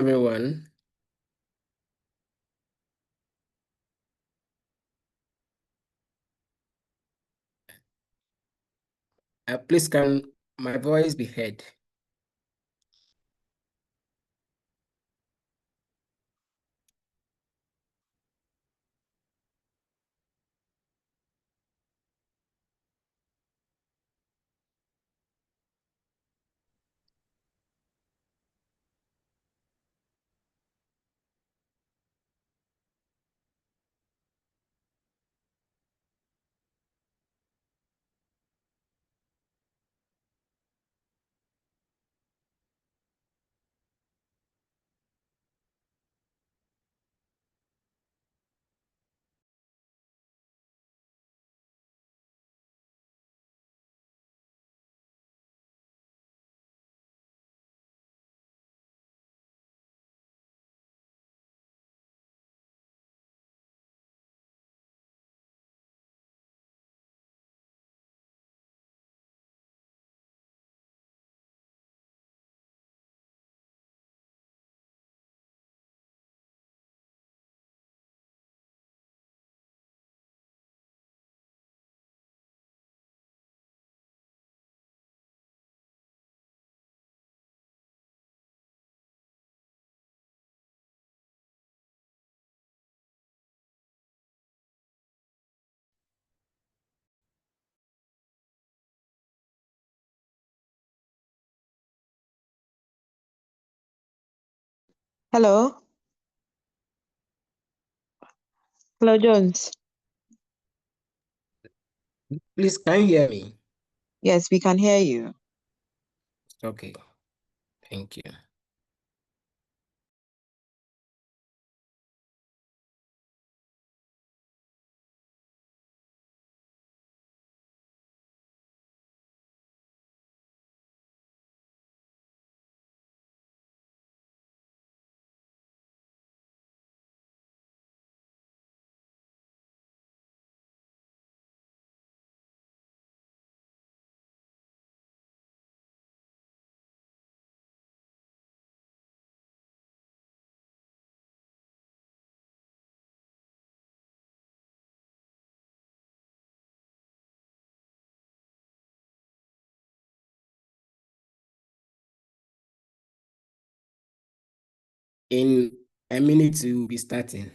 everyone. Please, can my voice be heard? Hello. Hello, Jones. Please, can you hear me? Yes, we can hear you. Okay, thank you. In a minute, we will be starting.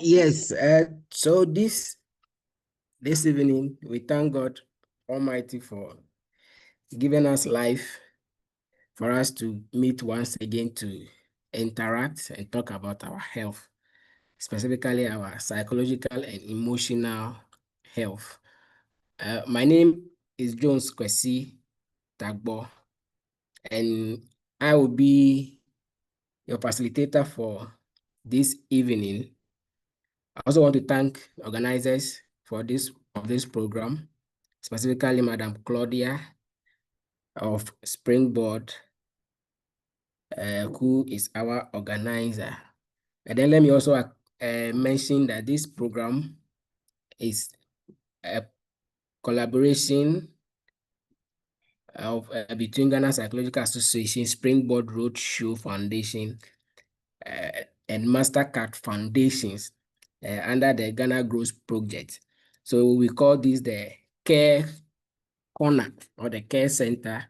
Yes, so this evening, we thank God Almighty for giving us life, for us to meet once again to interact and talk about our health, specifically our psychological and emotional health. My name is Jones Kwesi Tagbor, and I will be your facilitator for this evening. I also want to thank organizers for this program, specifically Madam Claudia of SpringBoard, who is our organizer. And then let me also mention that this program is a collaboration of between Ghana Psychological Association, SpringBoard Road Show Foundation, and MasterCard Foundations under the Ghana Growth Project. So we call this the Care Corner or the Care Center,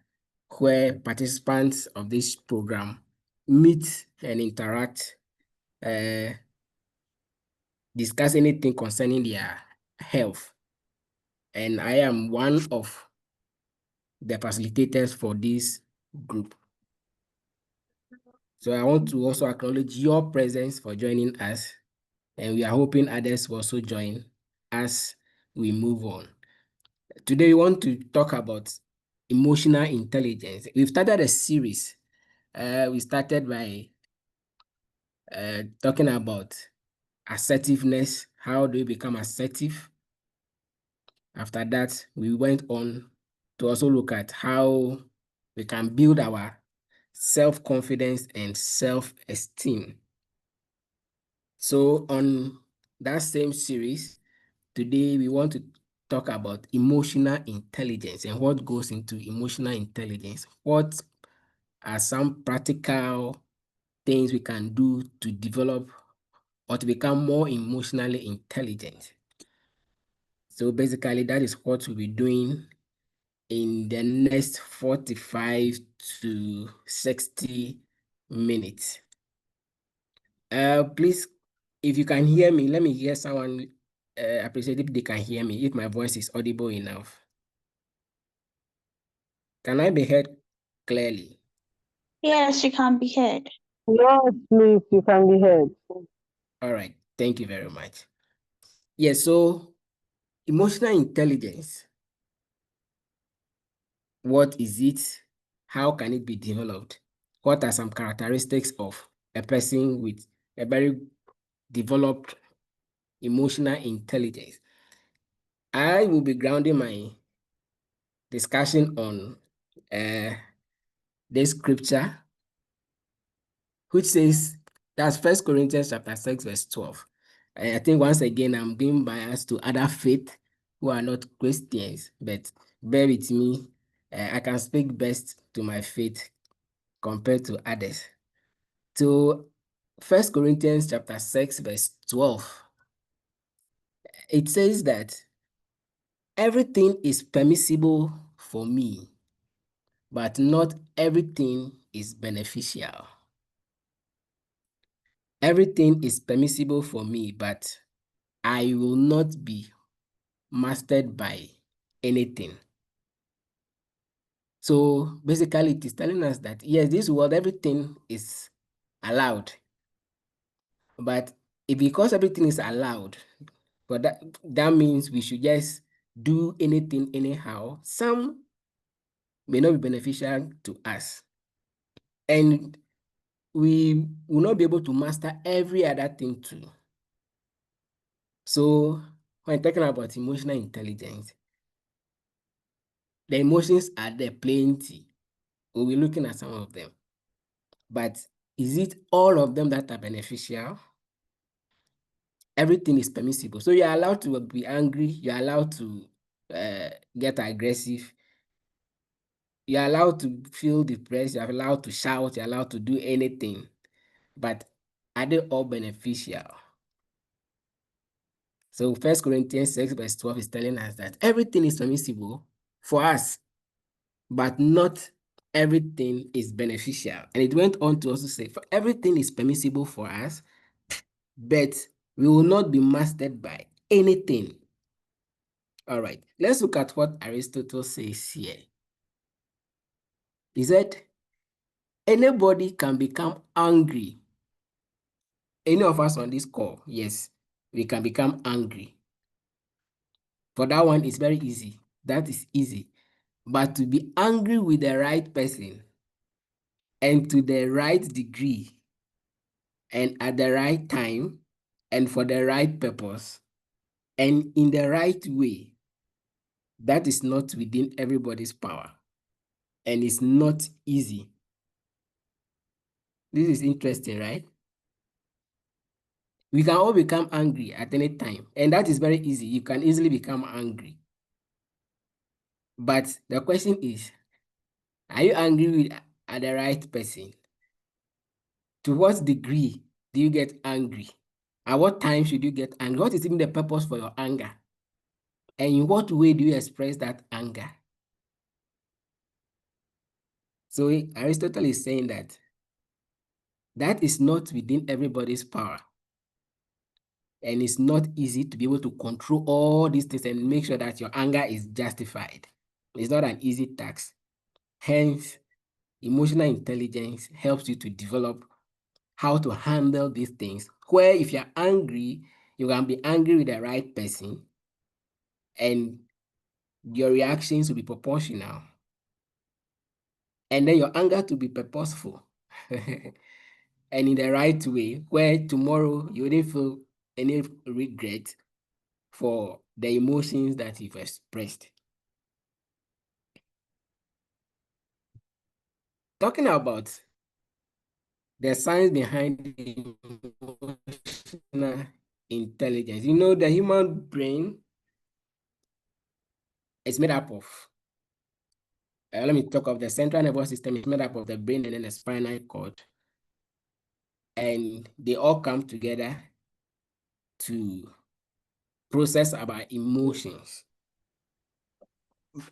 where participants of this program meet and interact, discuss anything concerning their health. And I am one of the facilitators for this group. So I want to also acknowledge your presence for joining us, and we are hoping others will also join as we move on. Today, we want to talk about emotional intelligence. We've started a series. We started by talking about assertiveness. How do we become assertive? After that, we went on to also look at how we can build our self-confidence and self-esteem. So on that same series, today we want to talk about emotional intelligence and what goes into emotional intelligence. What are some practical things we can do to develop or to become more emotionally intelligent? So basically, that is what we'll be doing in the next 45 to 60 minutes. Please, if you can hear me, let me hear someone appreciate if they can hear me, if my voice is audible enough. Can I be heard clearly? Yes, you can be heard. Yes, please, you can be heard. All right, thank you very much. Yes, so emotional intelligence, what is it? How can it be developed? What are some characteristics of a person with a very developed emotional intelligence? I will be grounding my discussion on this scripture, which says, that's 1 Corinthians chapter 6, verse 12. I think once again, I'm being biased to other faith who are not Christians, but bear with me. I can speak best to my faith compared to others. So 1 Corinthians chapter 6, verse 12, it says that everything is permissible for me, but not everything is beneficial. Everything is permissible for me, but I will not be mastered by anything. So basically, it is telling us that, yes, this world, everything is allowed. But because everything is allowed, but that means we should just do anything anyhow. Some may not be beneficial to us. And we will not be able to master every other thing too. So when talking about emotional intelligence, the emotions are there plenty. We'll be looking at some of them. But is it all of them that are beneficial? Everything is permissible. So you're allowed to be angry. You're allowed to get aggressive. You're allowed to feel depressed. You're allowed to shout. You're allowed to do anything. But are they all beneficial? So 1 Corinthians 6 verse 12 is telling us that everything is permissible for us, but not everything is beneficial. And it went on to also say, for everything is permissible for us, but we will not be mastered by anything. All right, let's look at what Aristotle says here. He said, anybody can become angry. Any of us on this call, yes, we can become angry. For that one, it's very easy. That is easy. But to be angry with the right person and to the right degree, and at the right time and for the right purpose and in the right way, that is not within everybody's power and it's not easy. This is interesting, right? We can all become angry at any time, and that is very easy. You can easily become angry. But the question is, are you angry with at the right person? To what degree do you get angry? At what time should you get angry? What is even the purpose for your anger? And in what way do you express that anger? So Aristotle is saying that that is not within everybody's power. And it's not easy to be able to control all these things and make sure that your anger is justified. It's not an easy task. Hence, emotional intelligence helps you to develop how to handle these things. Where if you're angry, you can be angry with the right person and your reactions will be proportional. And then your anger to be purposeful and in the right way, where tomorrow you wouldn't feel any regret for the emotions that you've expressed. Talking about the science behind emotional intelligence, you know, the human brain is made up of, let me talk of the central nervous system. Is made up of the brain and then the spinal cord. And they all come together to process our emotions.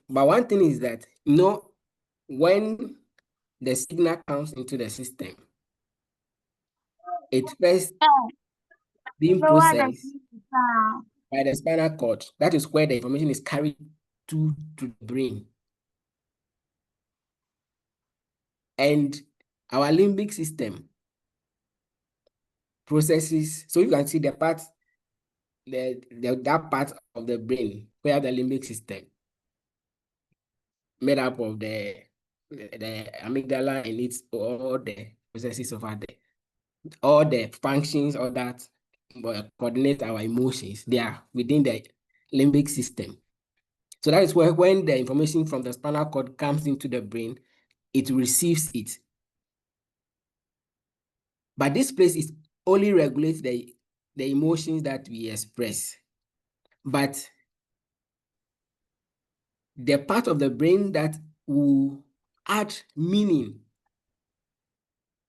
But one thing is that, you know, when the signal comes into the system, it first being processed by the spinal cord. That is where the information is carried to the brain. And our limbic system processes, so you can see the part, that part of the brain where the limbic system made up of the amygdala and its all the processes over there, all the functions, all that coordinate our emotions. They are within the limbic system. So that is where when the information from the spinal cord comes into the brain, it receives it. But this place is only regulates the emotions that we express. But the part of the brain that will add meaning,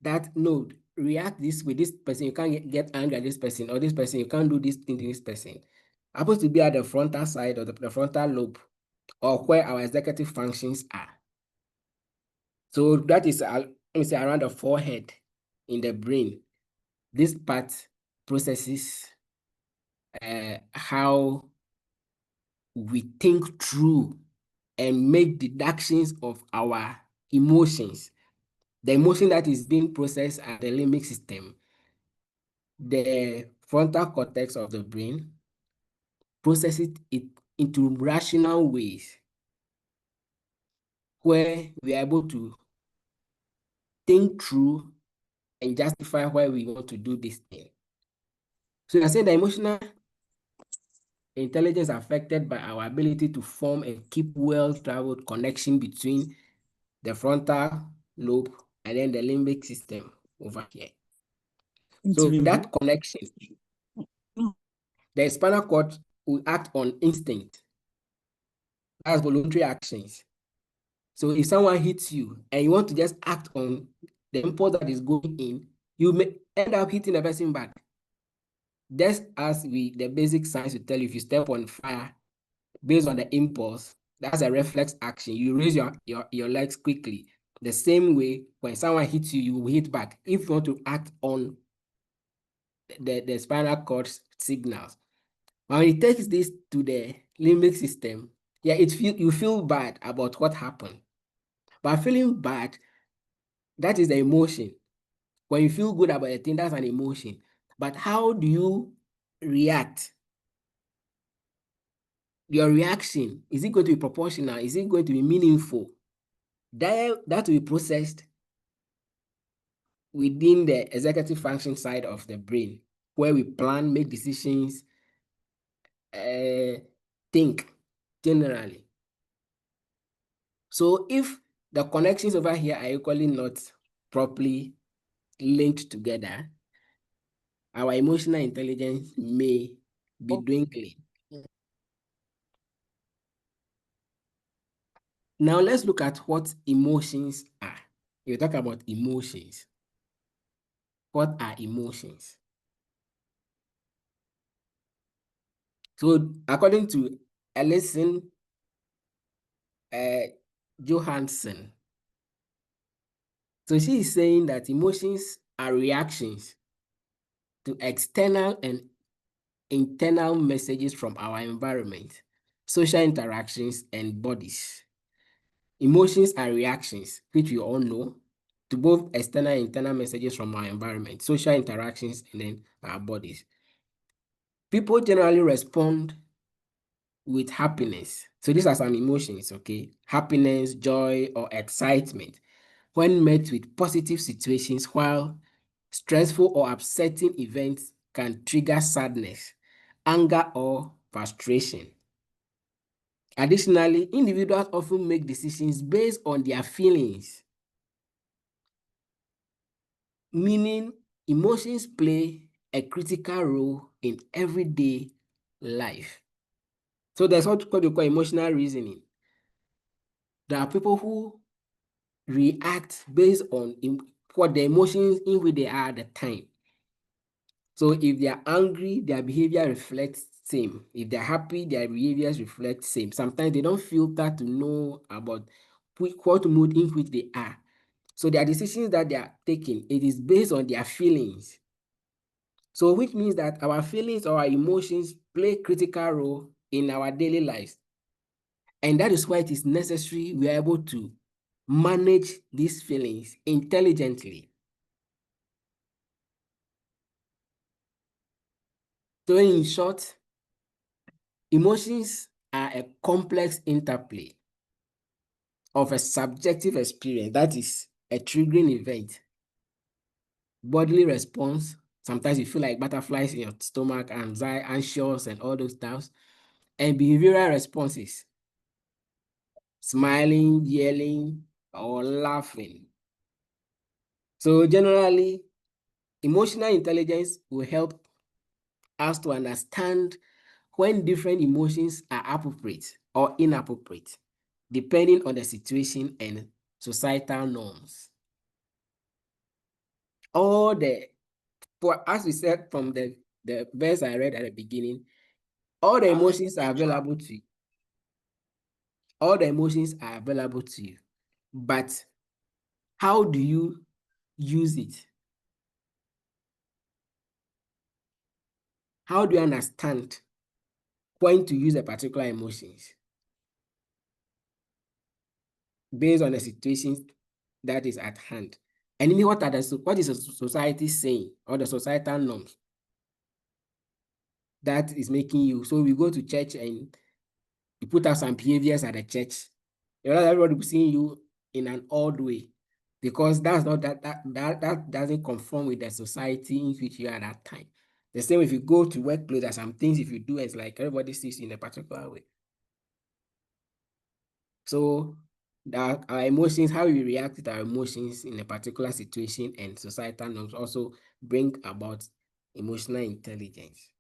that node react this with this person, you can't get angry at this person, or this person, you can't do this thing to this person, supposed to be at the frontal side or the frontal lobe, or where our executive functions are. So that is, let me say, around the forehead in the brain. This part processes how we think through and make deductions of our emotions. The emotion that is being processed at the limbic system, the frontal cortex of the brain processes it into rational ways where we are able to think through and justify why we want to do this thing. So you're saying the emotional intelligence affected by our ability to form and keep well-traveled connection between the frontal lobe and then the limbic system over here. So that connection, the spinal cord will act on instinct. That's voluntary actions. So if someone hits you and you want to just act on the impulse that is going in, you may end up hitting the person back. Just as the basic science will tell you, if you step on fire based on the impulse, that's a reflex action. You raise your legs quickly. The same way, when someone hits you, you will hit back. If you want to act on the spinal cord signals. When it takes this to the limbic system, yeah, you feel bad about what happened. But feeling bad, that is the emotion. When you feel good about a thing, that's an emotion. But how do you react? Your reaction, is it going to be proportional? Is it going to be meaningful? That will be processed within the executive function side of the brain, where we plan, make decisions, think generally. So if the connections over here are equally not properly linked together, our emotional intelligence may be dwindling. Now let's look at what emotions are. You talk about emotions. What are emotions? So according to Ellison Johansson, so she is saying that emotions are reactions to external and internal messages from our environment, social interactions, and bodies. Emotions are reactions, which we all know, to both external and internal messages from our environment, social interactions, and then our bodies. People generally respond with happiness. So these are some emotions, okay? Happiness, joy, or excitement when met with positive situations, while stressful or upsetting events can trigger sadness, anger, or frustration. Additionally, individuals often make decisions based on their feelings, meaning emotions play a critical role in everyday life. So there's what you call emotional reasoning. There are people who react based on what the emotions in which they are at the time. So if they are angry, their behavior reflects same. If they're happy, their behaviors reflect same. Sometimes they don't filter to know about what mood in which they are. So their decisions that they are taking, it is based on their feelings. So which means that our feelings or our emotions play a critical role in our daily lives. And that is why it is necessary we are able to manage these feelings intelligently. So in short, emotions are a complex interplay of a subjective experience, that is a triggering event, bodily response. Sometimes you feel like butterflies in your stomach, anxiety, anxious, and all those stuff, and behavioral responses, smiling, yelling, or laughing. So generally, emotional intelligence will help us to understand when different emotions are appropriate or inappropriate, depending on the situation and societal norms. All the, as we said from the verse I read at the beginning, all the emotions are available to you. All the emotions are available to you. But how do you use it? How do you understand when to use a particular emotions based on the situation that is at hand? And then what is the society saying, or the societal norms that is making you? So we go to church and you put out some behaviors at the church. Everybody will see you in an odd way, because that's not that doesn't conform with the society in which you are at that time. The same if you go to workplace, there's some things if you do, it's like everybody sees you in a particular way. So that our emotions, how we react to our emotions in a particular situation and societal norms also bring about emotional intelligence.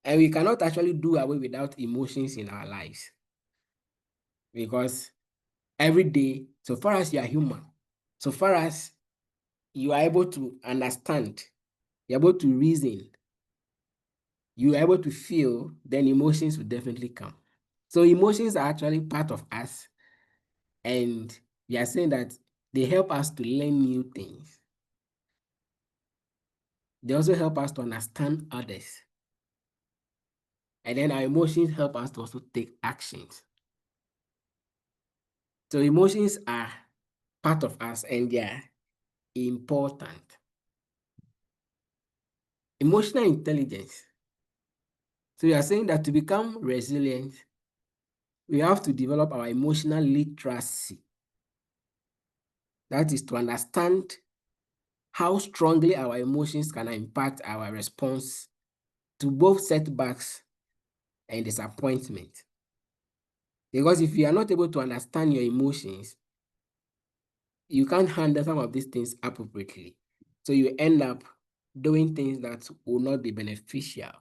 And we cannot actually do away without emotions in our lives, because every day, so far as you are human, so far as you are able to understand, you're able to reason, you are able to feel, then emotions will definitely come. So emotions are actually part of us, and we are saying that they help us to learn new things. They also help us to understand others. And then our emotions help us to also take actions. So emotions are part of us and they are important. Emotional intelligence. So we are saying that to become resilient, we have to develop our emotional literacy. That is to understand how strongly our emotions can impact our response to both setbacks and disappointment. Because if you are not able to understand your emotions, you can't handle some of these things appropriately. So you end up doing things that will not be beneficial.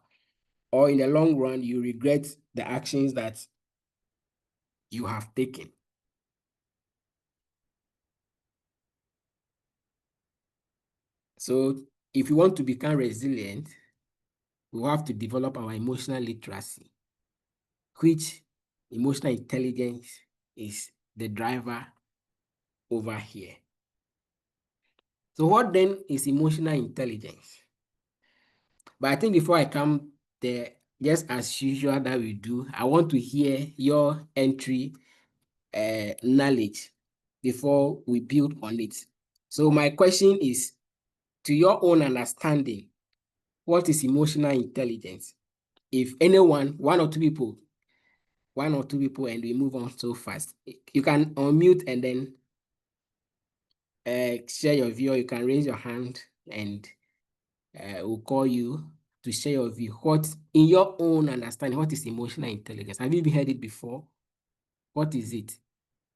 Or in the long run, you regret the actions that you have taken. So if you want to become resilient, we have to develop our emotional literacy, which emotional intelligence is the driver over here. So what then is emotional intelligence? But I think before I come there, just as usual that we do, I want to hear your entry knowledge before we build on it. So my question is, to your own understanding, what is emotional intelligence? If anyone, one or two people, and we move on so fast, you can unmute and then share your view, or you can raise your hand and we'll call you to share your view. What, in your own understanding, what is emotional intelligence? Have you even heard it before? What is it?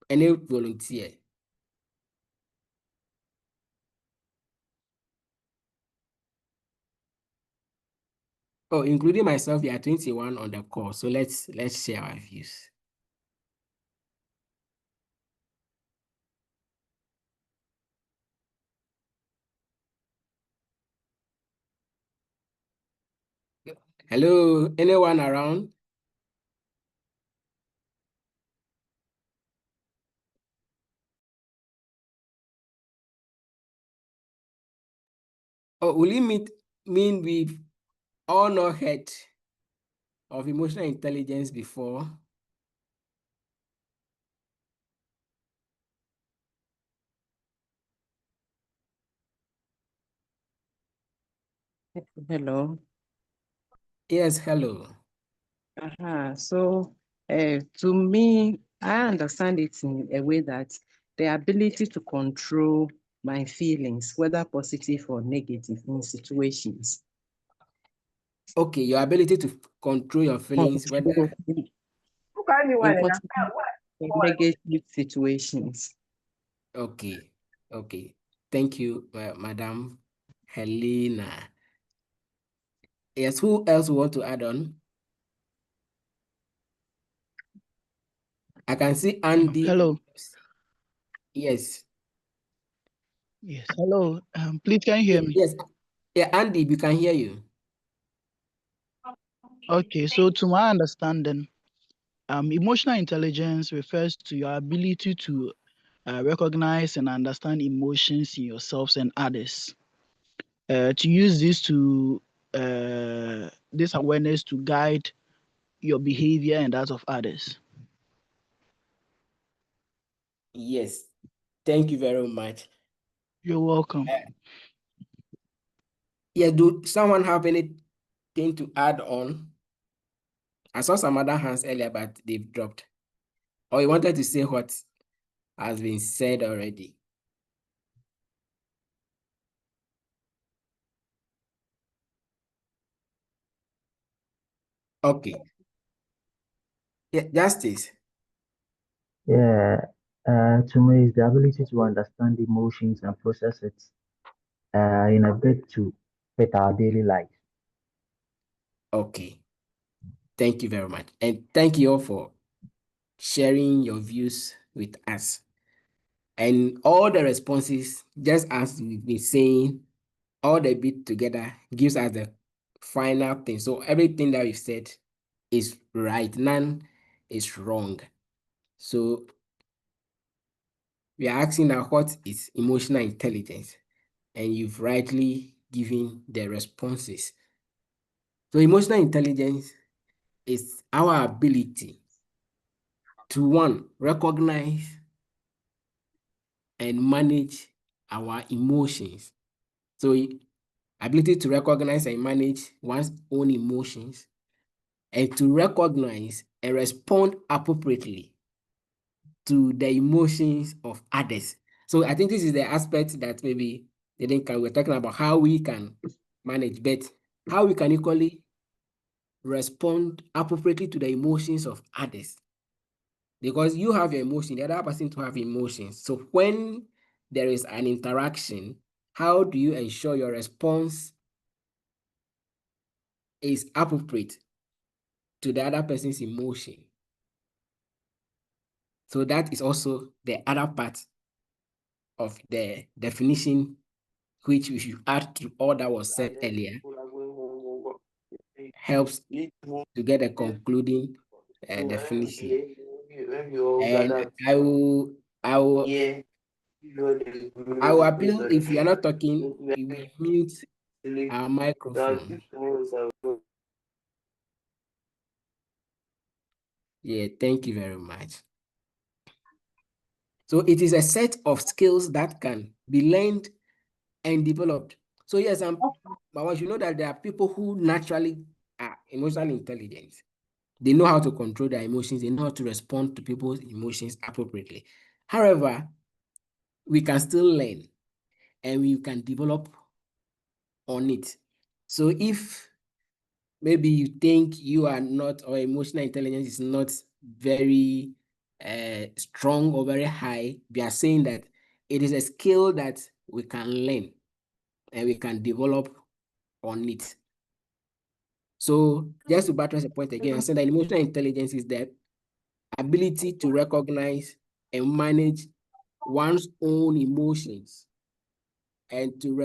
Any volunteer? Oh, including myself, we are 21 on the call. So let's share our views. Hello, anyone around? Oh, will it mean we've all not heard of emotional intelligence before? Hello. Yes, hello. So, to me, I understand it in a way that the ability to control my feelings, whether positive or negative, in situations. Okay, your ability to control your feelings, whether In positive or negative situations. okay, thank you, Madam Helena. Yes, who else want to add on? I can see Andy. Hello. Yes. Yes. Hello. Please, can you hear me? Yes. Yeah, Andy, we can hear you. Okay. So, to my understanding, emotional intelligence refers to your ability to recognize and understand emotions in yourselves and others. To use this awareness to guide your behavior and that of others. Yes. Thank you very much. You're welcome. Yeah, do someone have anything to add on? I saw some other hands earlier, but they've dropped. Or you wanted to say what has been said already? Okay. Yeah, Justice. Yeah, to me, it's the ability to understand emotions and process it in a bit to fit our daily life. Okay. Thank you very much. And thank you all for sharing your views with us. And all the responses, just as we've been saying, all the bit together gives us the final thing. So everything that we've said is right. None is wrong. So we are asking now, what is emotional intelligence? And you've rightly given the responses. So emotional intelligence is our ability to, one, recognize and manage our emotions. So ability to recognize and manage one's own emotions, and to recognize and respond appropriately to the emotions of others. So I think this is the aspect that maybe they didn't come. We're talking about how we can manage, but how we can equally respond appropriately to the emotions of others. Because you have your emotion, the other person to have emotions. So when there is an interaction, how do you ensure your response is appropriate to the other person's emotion? So that is also the other part of the definition, which we should add to all that was said earlier, helps to get a concluding definition. And I will appeal, if you are not talking, we will mute our microphone. Yeah, thank you very much. So it is a set of skills that can be learned and developed. So yes, but once you know that there are people who naturally are emotionally intelligent. They know how to control their emotions. They know how to respond to people's emotions appropriately. However, we can still learn and we can develop on it. So if maybe you think you are not, or emotional intelligence is not very strong or very high, we are saying that it is a skill that we can learn and we can develop on it. So just to buttress the point again, I said that emotional intelligence is the ability to recognize and manage one's own emotions and to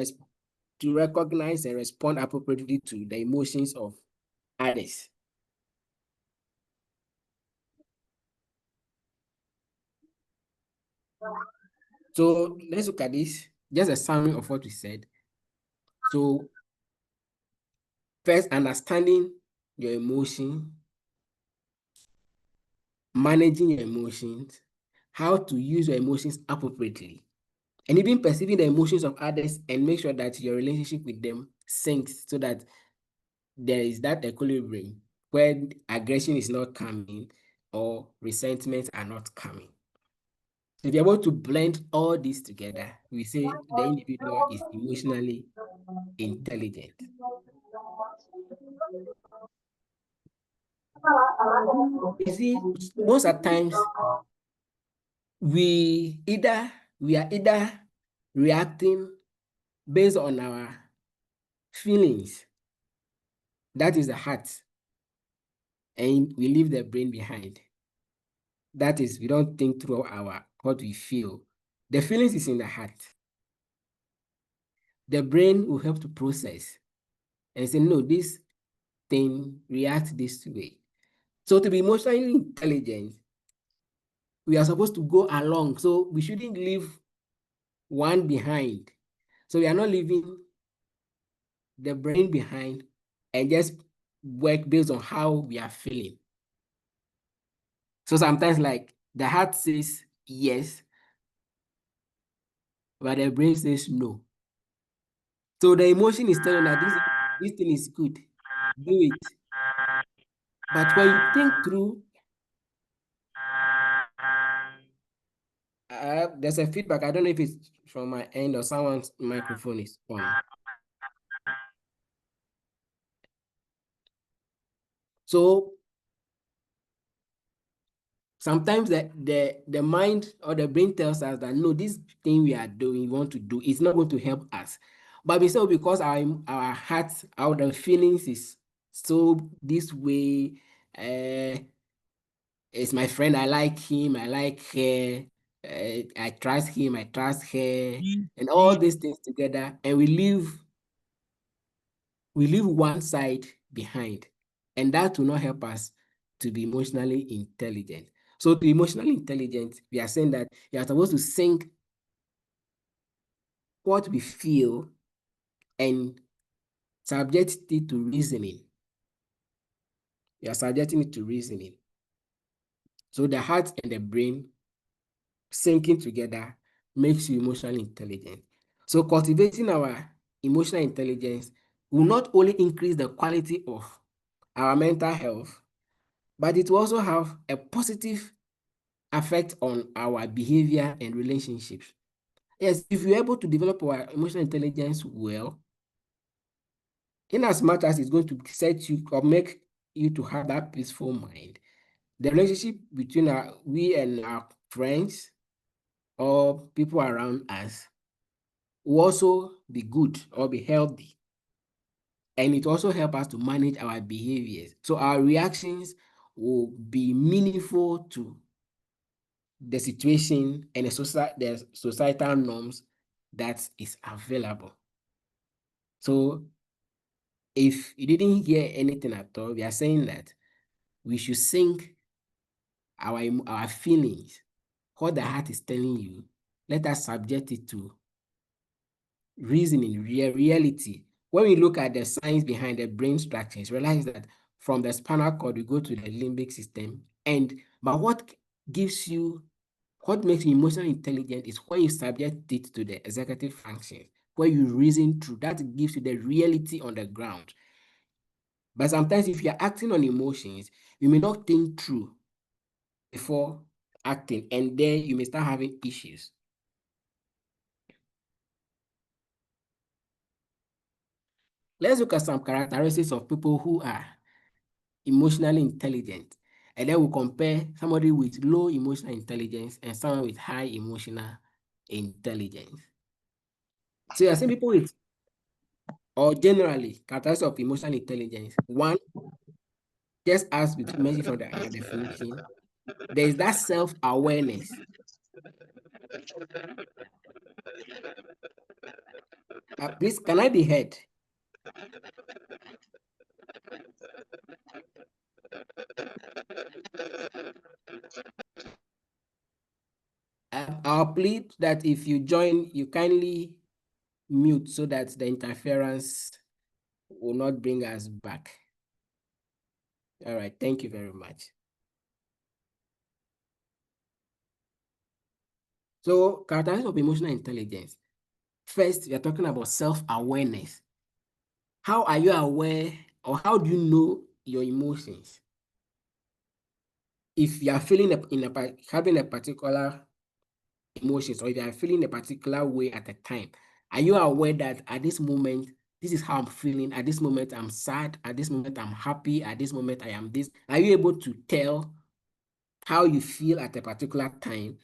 recognize and respond appropriately to the emotions of others. So let's look at this, just a summary of what we said. So first, understanding your emotion, managing your emotions, how to use your emotions appropriately, and even perceiving the emotions of others and make sure that your relationship with them syncs so that there is that equilibrium where aggression is not coming or resentments are not coming. If you're able to blend all these together, we say the individual is emotionally intelligent. You see, most of the times we are either reacting based on our feelings, that is the heart, and we leave the brain behind. That is, we don't think through what we feel. The feelings is in the heart. The brain will help to process and say, no, this thing reacts this way. So to be emotionally intelligent, we are supposed to go along. So we shouldn't leave one behind. So we are not leaving the brain behind and just work based on how we are feeling. So sometimes like the heart says yes, but the brain says no. So the emotion is telling that this thing is good, do it. But when you think through, there's a feedback. I don't know if it's from my end or someone's microphone is on. So sometimes the mind or the brain tells us that no, this thing we are doing, we want to do, is not going to help us. But we say because our heart, our feelings is so this way, it's my friend, I like him, I like her, I trust him, I trust her, and all these things together, and we leave one side behind, and that will not help us to be emotionally intelligent. So to be emotionally intelligent, we are saying that you are supposed to sync what we feel and subject it to reasoning. You are subjecting it to reasoning. So the heart and the brain syncing together makes you emotionally intelligent. So cultivating our emotional intelligence will not only increase the quality of our mental health, but it will also have a positive effect on our behavior and relationships. Yes, if you're able to develop our emotional intelligence well, in as much as it's going to set you or make you to have that peaceful mind, the relationship between we and our friends or people around us will also be good or be healthy. And it also helps us to manage our behaviors. So our reactions will be meaningful to the situation and the societal norms that is available. So if you didn't hear anything at all, we are saying that we should sync our feelings, what the heart is telling you. Let us subject it to reasoning, reality. When we look at the science behind the brain structures, realize that from the spinal cord, we go to the limbic system. But what makes you emotionally intelligent is when you subject it to the executive function, where you reason through. That gives you the reality on the ground. But sometimes if you're acting on emotions, you may not think through before acting, and then you may start having issues. Let's look at some characteristics of people who are emotionally intelligent, and then we'll compare somebody with low emotional intelligence and someone with high emotional intelligence. So you're seeing people with, or generally, characteristics of emotional intelligence. One, just as we mentioned from our definition, there is that self-awareness. Please, can I be heard? I'll plead that if you join, you kindly mute so that the interference will not bring us back. All right, thank you very much. So, characteristics of emotional intelligence. First, we are talking about self-awareness. How are you aware, or how do you know your emotions? If you are feeling having a particular emotions, or if you are feeling a particular way at a time, are you aware that at this moment, this is how I'm feeling? At this moment, I'm sad. At this moment, I'm happy. At this moment, I am this. Are you able to tell how you feel at a particular time?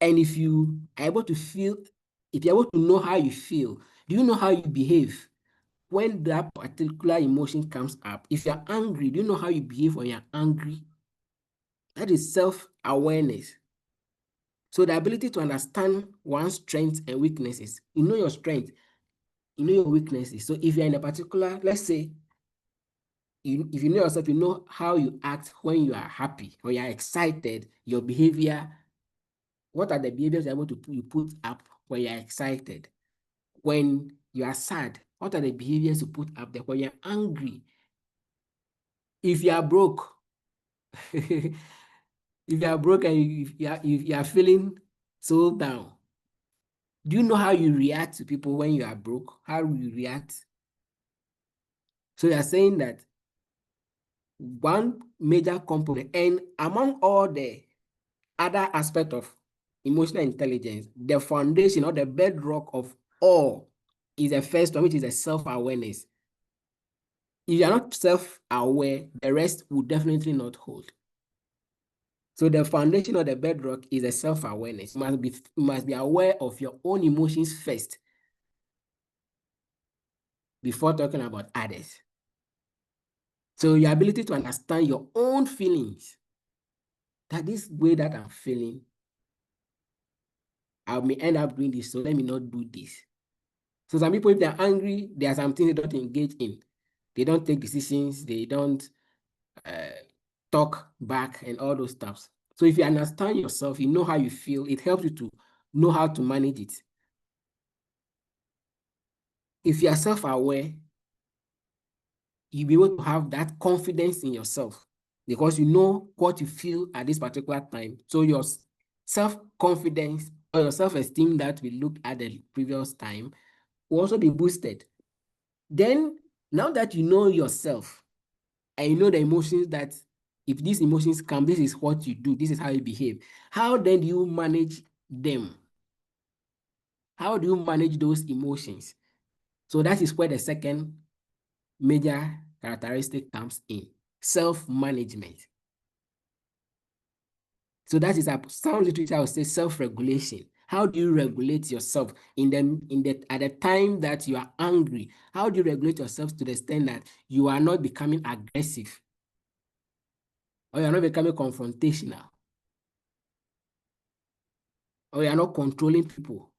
And if you are able to feel, if you're able to know how you feel, do you know how you behave when that particular emotion comes up? If you're angry, do you know how you behave when you're angry? That is self-awareness. So the ability to understand one's strengths and weaknesses. You know your strength, you know your weaknesses. So if you're in a particular, let's say, if you know yourself, you know how you act when you are happy or you are excited, your behavior. What are the behaviors you're able to you put up when you're excited? When you are sad, what are the behaviors you put up there? When you're angry, if you are broke, if you are broke and you are feeling so down, do you know how you react to people when you are broke? How you react? So you are saying that one major component, and among all the other aspects of emotional intelligence, the foundation or the bedrock of all is the first one, which is the self-awareness. If you are not self-aware, the rest will definitely not hold. So the foundation or the bedrock is a self-awareness. You must be aware of your own emotions first before talking about others. So your ability to understand your own feelings, that this way that I'm feeling, I may end up doing this, so let me not do this. So some people, if they're angry, there are some things they don't engage in. They don't take decisions, they don't talk back and all those stuff. So if you understand yourself, you know how you feel, it helps you to know how to manage it. If you are self-aware, you'll be able to have that confidence in yourself because you know what you feel at this particular time. So your self-confidence or your self-esteem that we looked at the previous time will also be boosted. Then, now that you know yourself and you know the emotions that if these emotions come, this is what you do, this is how you behave. How then do you manage them? How do you manage those emotions? So that is where the second major characteristic comes in, self-management. So that is a sound literature, I would say self-regulation. How do you regulate yourself at the time that you are angry? How do you regulate yourself to the extent that you are not becoming aggressive or you are not becoming confrontational or you are not controlling people?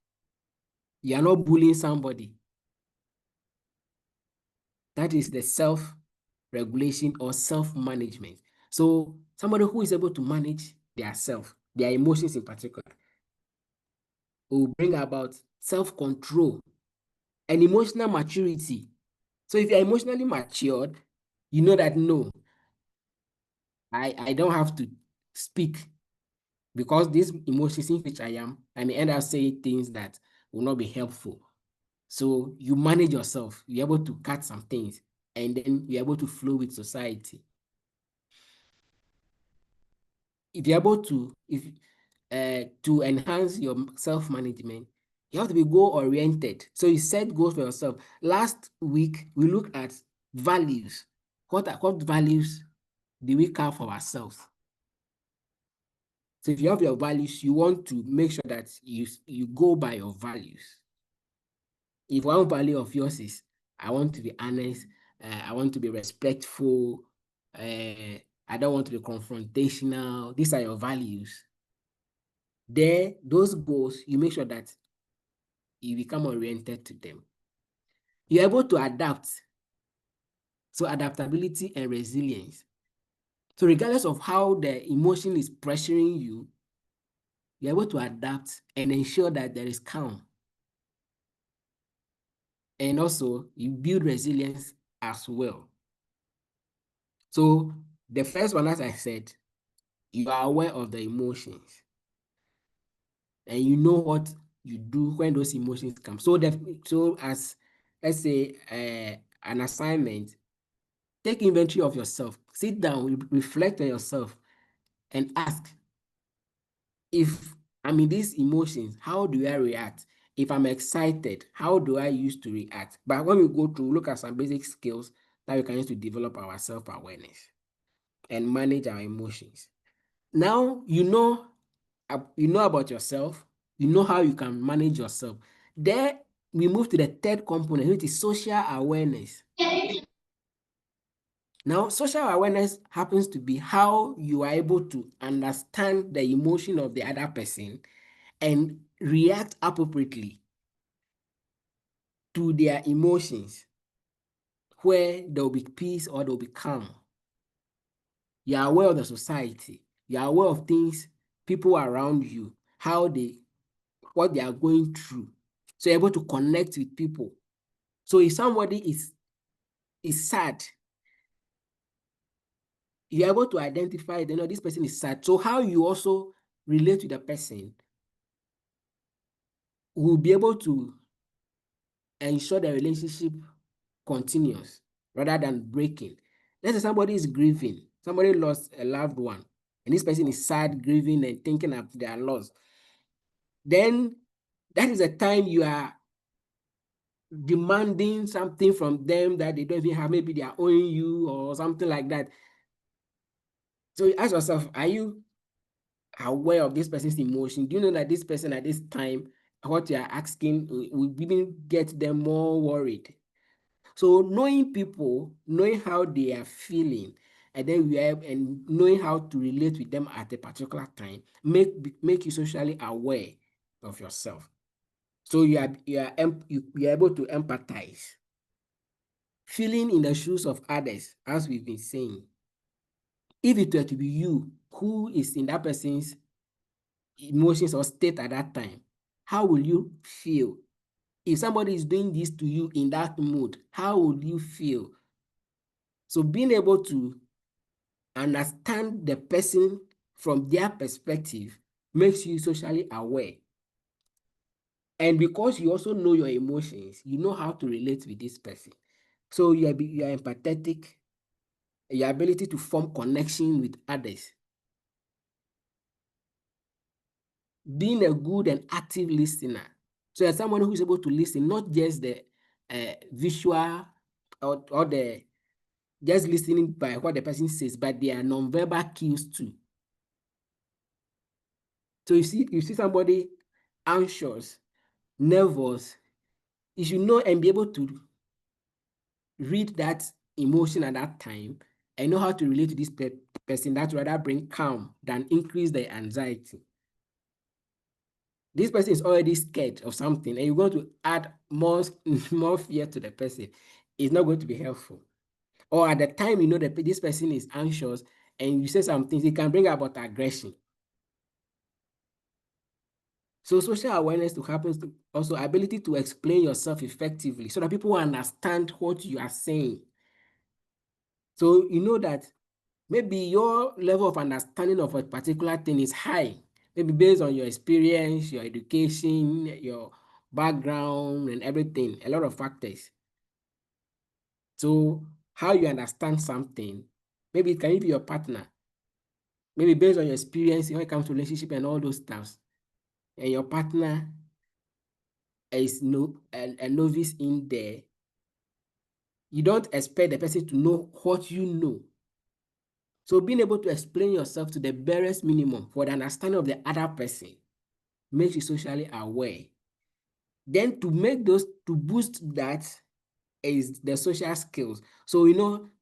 You are not bullying somebody. That is the self-regulation or self-management. So somebody who is able to manage their self, their emotions in particular, will bring about self-control and emotional maturity. So if you're emotionally matured, you know that no, I don't have to speak because these emotions in which I may end up saying things that will not be helpful. So you manage yourself, you're able to cut some things, and then you're able to flow with society. If you're able to, to enhance your self-management, you have to be goal-oriented. So you set goals for yourself. Last week, we looked at values. What values do we have for ourselves? So if you have your values, you want to make sure that you go by your values. If one value of yours is, I want to be honest, I want to be respectful, I don't want to be confrontational, these are your values. There, those goals, you make sure that you become oriented to them. You're able to adapt. So adaptability and resilience. So regardless of how the emotion is pressuring you, you're able to adapt and ensure that there is calm. And also, you build resilience as well. So the first one, as I said, you are aware of the emotions. And you know what you do when those emotions come. So as, let's say, an assignment, take inventory of yourself. Sit down, reflect on yourself, and ask, if I'm in these emotions, how do I react? If I'm excited, how do I use to react? But when we go to look at some basic skills that we can use to develop our self-awareness and manage our emotions. Now you know about yourself, you know how you can manage yourself. There we move to the third component, which is social awareness. Now, social awareness happens to be how you are able to understand the emotion of the other person and react appropriately to their emotions, where there will be peace or there will be calm. You are aware of the society. You are aware of things, people around you, what they are going through. So you're able to connect with people. So if somebody is sad, you're able to identify, this person is sad. So how you also relate to the person will be able to ensure the relationship continues rather than breaking. Let's say somebody is grieving, somebody lost a loved one, and this person is sad, grieving, and thinking of their loss. Then that is a time you are demanding something from them that they don't even have. Maybe they are owing you or something like that. So you ask yourself, are you aware of this person's emotion? Do you know that this person at this time, what you are asking will even get them more worried? So knowing people, knowing how they are feeling, and then knowing how to relate with them at a particular time, make you socially aware of yourself. So you are able to empathize, feeling in the shoes of others, as we've been saying. If it were to be you who is in that person's emotions or state at that time, how will you feel? If somebody is doing this to you in that mood, how would you feel? So being able to understand the person from their perspective makes you socially aware. And because you also know your emotions, you know how to relate with this person. So you are empathetic, your ability to form connection with others. Being a good and active listener. So as someone who is able to listen, not just the visual or the just listening by what the person says, but their non-verbal cues too. So you see somebody anxious, nervous, you should know and be able to read that emotion at that time and know how to relate to this person. That rather bring calm than increase the anxiety. This person is already scared of something, and you're going to add more fear to the person. It's not going to be helpful. Or at the time you know that this person is anxious and you say some things, it can bring about aggression. So social awareness to happen to also ability to explain yourself effectively so that people understand what you are saying. So you know that maybe your level of understanding of a particular thing is high, maybe based on your experience, your education, your background, and everything, a lot of factors. So how you understand something, maybe it can be your partner, maybe based on your experience when it comes to relationship and all those stuff, and your partner is a novice in there, you don't expect the person to know what you know. So being able to explain yourself to the barest minimum for the understanding of the other person makes you socially aware. Then to boost that is the social skills. So,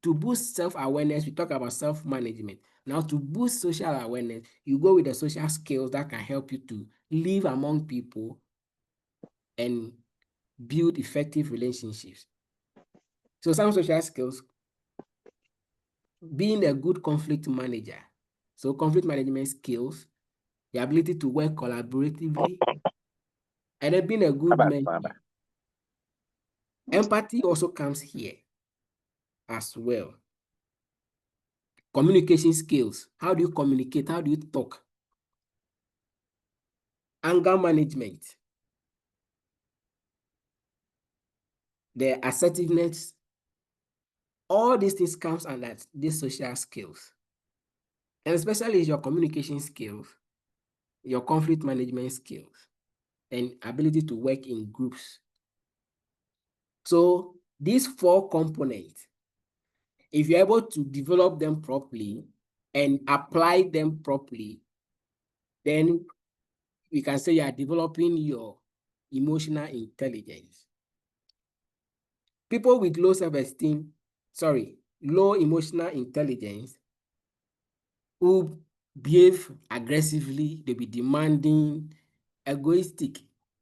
to boost self-awareness, we talk about self-management. Now, to boost social awareness, you go with the social skills that can help you to live among people and build effective relationships. So some social skills, being a good conflict manager. So conflict management skills, the ability to work collaboratively, and then being a good mentor. Empathy also comes here as well. Communication skills. How do you communicate? How do you talk? Anger management. The assertiveness. All these things comes under these social skills. And especially your communication skills, your conflict management skills, and ability to work in groups. So these 4 components, if you're able to develop them properly and apply them properly, then we can say you are developing your emotional intelligence. People with low self-esteem, low emotional intelligence who behave aggressively, they'll be demanding, egoistic.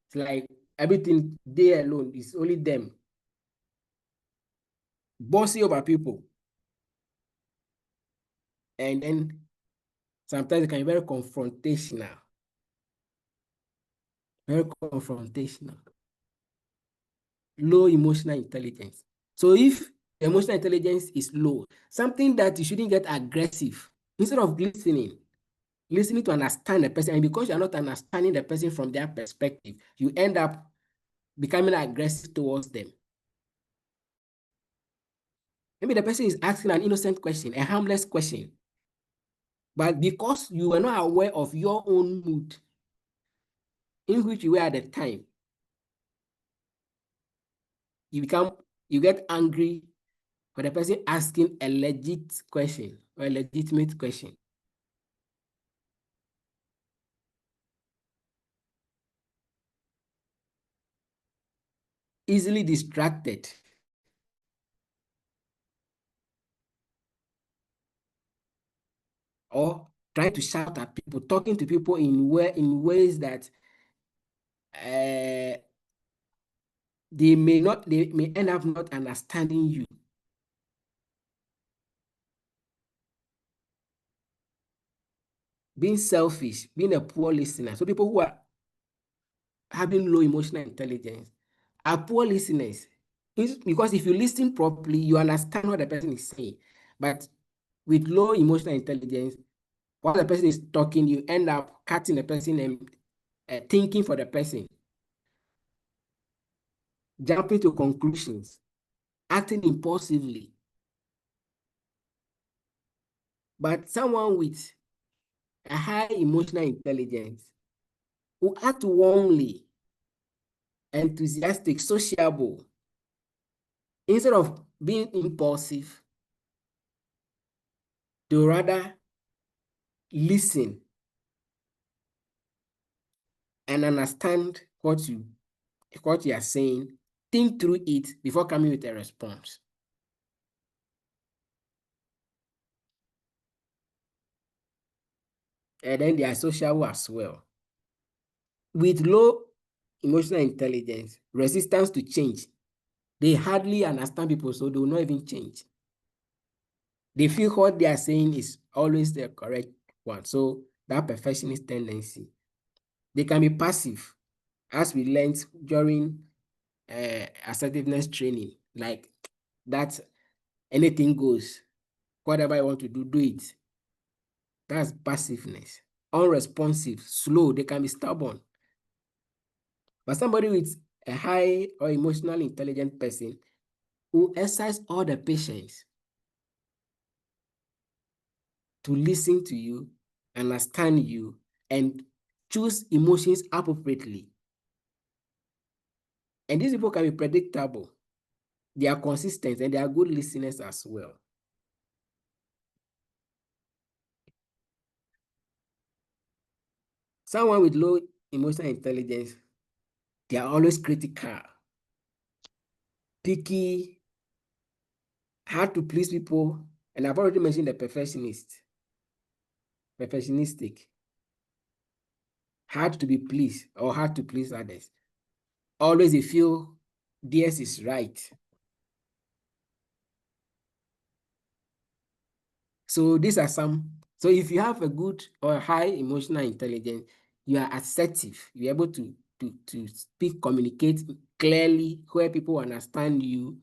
It's like everything they alone, is only them. Bossy over people. And then sometimes it can be very confrontational. Very confrontational. Low emotional intelligence. So if emotional intelligence is low, something that you shouldn't get aggressive, instead of listening to understand the person, and because you're not understanding the person from their perspective, you end up becoming aggressive towards them. Maybe the person is asking an innocent question, a harmless question, but because you were not aware of your own mood in which you were at the time, you get angry for the person asking a legit question or a legitimate question. Easily distracted. Or trying to shout at people, talking to people in ways that they may end up not understanding you. Being selfish, being a poor listener. So people who are having low emotional intelligence are poor listeners. Because if you listen properly, you understand what the person is saying. But with low emotional intelligence, while the person is talking, you end up cutting the person and thinking for the person, jumping to conclusions, acting impulsively. But someone with a high emotional intelligence who act warmly, enthusiastic, sociable. Instead of being impulsive, to rather listen and understand what you are saying, think through it before coming with a response. And then they are sociable as well. With low emotional intelligence, resistance to change, they hardly understand people, so they will not even change. They feel what they are saying is always the correct one. So that perfectionist tendency. They can be passive, as we learned during assertiveness training, like that anything goes. Whatever I want to do, do it. That's passiveness. Unresponsive, slow, they can be stubborn. But somebody with a high or emotionally intelligent person who exercise all the patience to listen to you, understand you, and choose emotions appropriately. And these people can be predictable. They are consistent and they are good listeners as well. Someone with low emotional intelligence, they are always critical, picky, hard to please people, and I've already mentioned the perfectionistic, hard to be pleased or hard to please others. Always they feel theirs is right. So these are some. So if you have a good or high emotional intelligence, you are assertive. You're able to speak, communicate clearly where people understand you.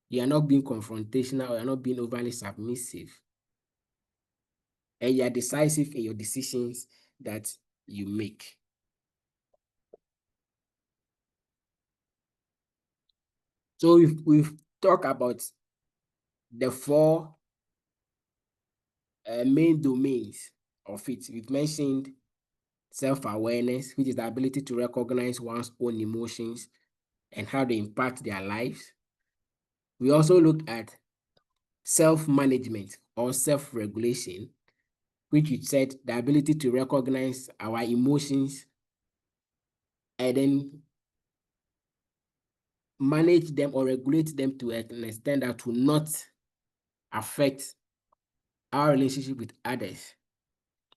You are not being confrontational or you're not being overly submissive. And you are decisive in your decisions that you make. So we've talked about the four main domains of it. We've mentioned self-awareness, which is the ability to recognize one's own emotions and how they impact their lives. We also looked at self-management or self-regulation, which we said the ability to recognize our emotions and then manage them or regulate them to an extent that will not affect our relationship with others.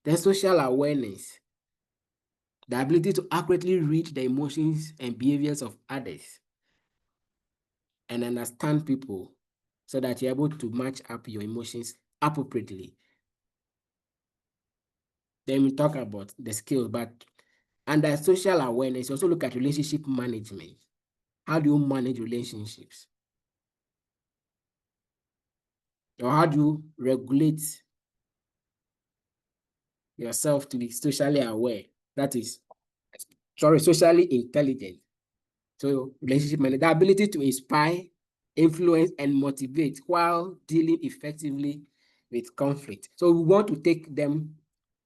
Then social awareness, the ability to accurately read the emotions and behaviors of others and understand people so that you're able to match up your emotions appropriately. Then we talk about the skills, but under social awareness, you also look at relationship management. How do you manage relationships? Or how do you regulate yourself to be socially aware? That is, socially intelligent. So relationship management, the ability to inspire, influence, and motivate while dealing effectively with conflict. So we want to take them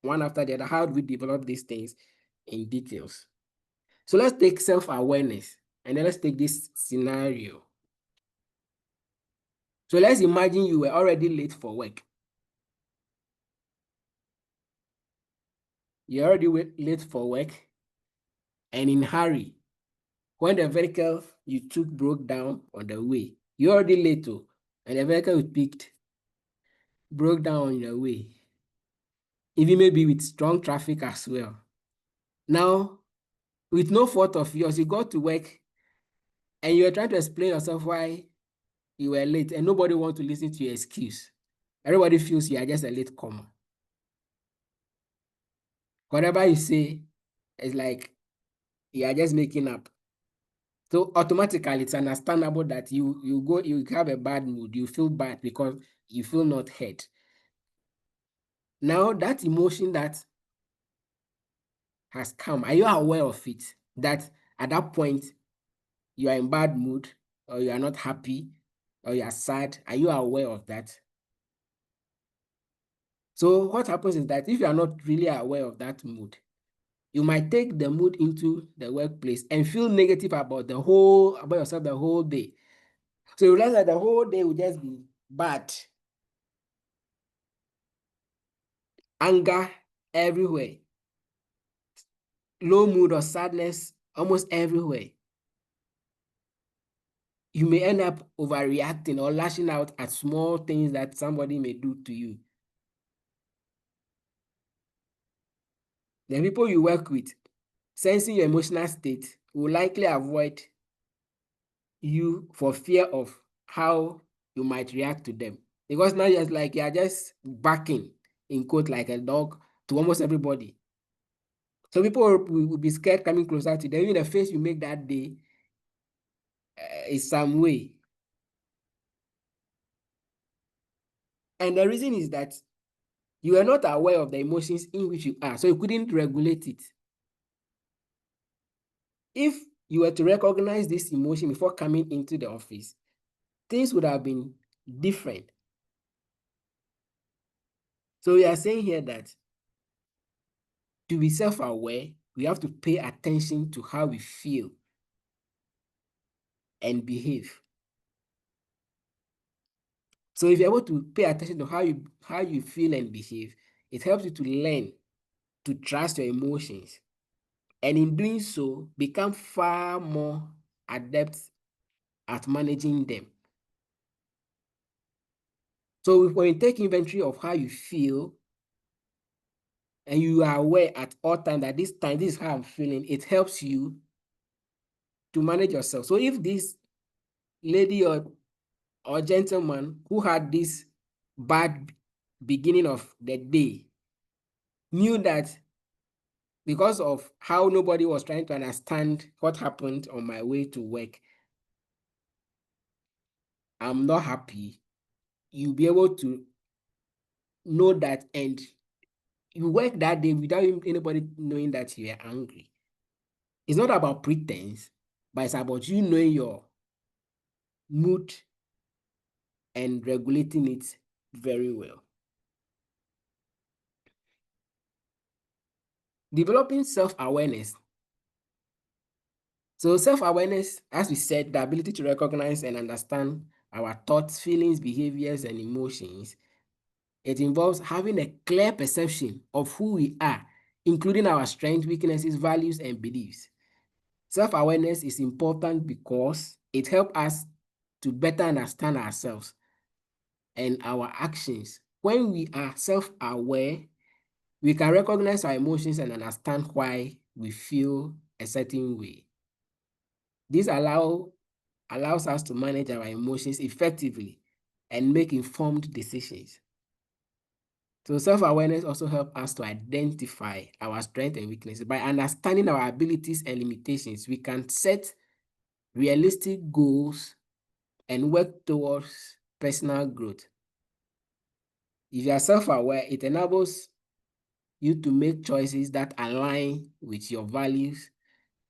one after the other. How do we develop these things in details? So let's take self-awareness, and then let's take this scenario. So let's imagine you were already late for work. You're already late for work and in a hurry. When the vehicle you took broke down on the way, you're already late too, and the vehicle you picked broke down on the way, even maybe with strong traffic as well. Now, with no fault of yours, you got to work and you're trying to explain yourself why you were late and nobody wants to listen to your excuse. Everybody feels you are just a late comer. Whatever you say is like you are just making up. So automatically it's understandable that you have a bad mood, you feel bad because you feel not heard. Now that emotion that has come, are you aware of it? That at that point you are in bad mood or you are not happy or you are sad? Are you aware of that? So what happens is that if you are not really aware of that mood, you might take the mood into the workplace and feel negative about yourself the whole day. So you realize that the whole day will just be bad. Anger everywhere. Low mood or sadness almost everywhere. You may end up overreacting or lashing out at small things that somebody may do to you. The people you work with, sensing your emotional state, will likely avoid you for fear of how you might react to them. Because now you're like you're just barking, in quote, like a dog to almost everybody. So people will be scared coming closer to them. Even the face you make that day is some way. And the reason is that you are not aware of the emotions in which you are, so you couldn't regulate it. If you were to recognize this emotion before coming into the office, things would have been different. So we are saying here that to be self-aware, we have to pay attention to how we feel and behave. So if you're able to pay attention to how you feel and behave, it helps you to learn to trust your emotions. And in doing so, become far more adept at managing them. So when you take inventory of how you feel, and you are aware at all times that this is how I'm feeling, it helps you to manage yourself. So if this lady or gentleman who had this bad beginning of the day knew that because of how nobody was trying to understand what happened on my way to work, I'm not happy, you'll be able to know that, and you work that day without anybody knowing that you are angry. It's not about pretense, but it's about you knowing your mood and regulating it very well. Developing self-awareness. So self-awareness, as we said, the ability to recognize and understand our thoughts, feelings, behaviors, and emotions. It involves having a clear perception of who we are, including our strengths, weaknesses, values, and beliefs. Self-awareness is important because it helps us to better understand ourselves and our actions. When we are self-aware, we can recognize our emotions and understand why we feel a certain way. This allows us to manage our emotions effectively and make informed decisions. So self-awareness also helps us to identify our strengths and weaknesses. By understanding our abilities and limitations, we can set realistic goals and work towards personal growth. If you are self-aware, it enables you to make choices that align with your values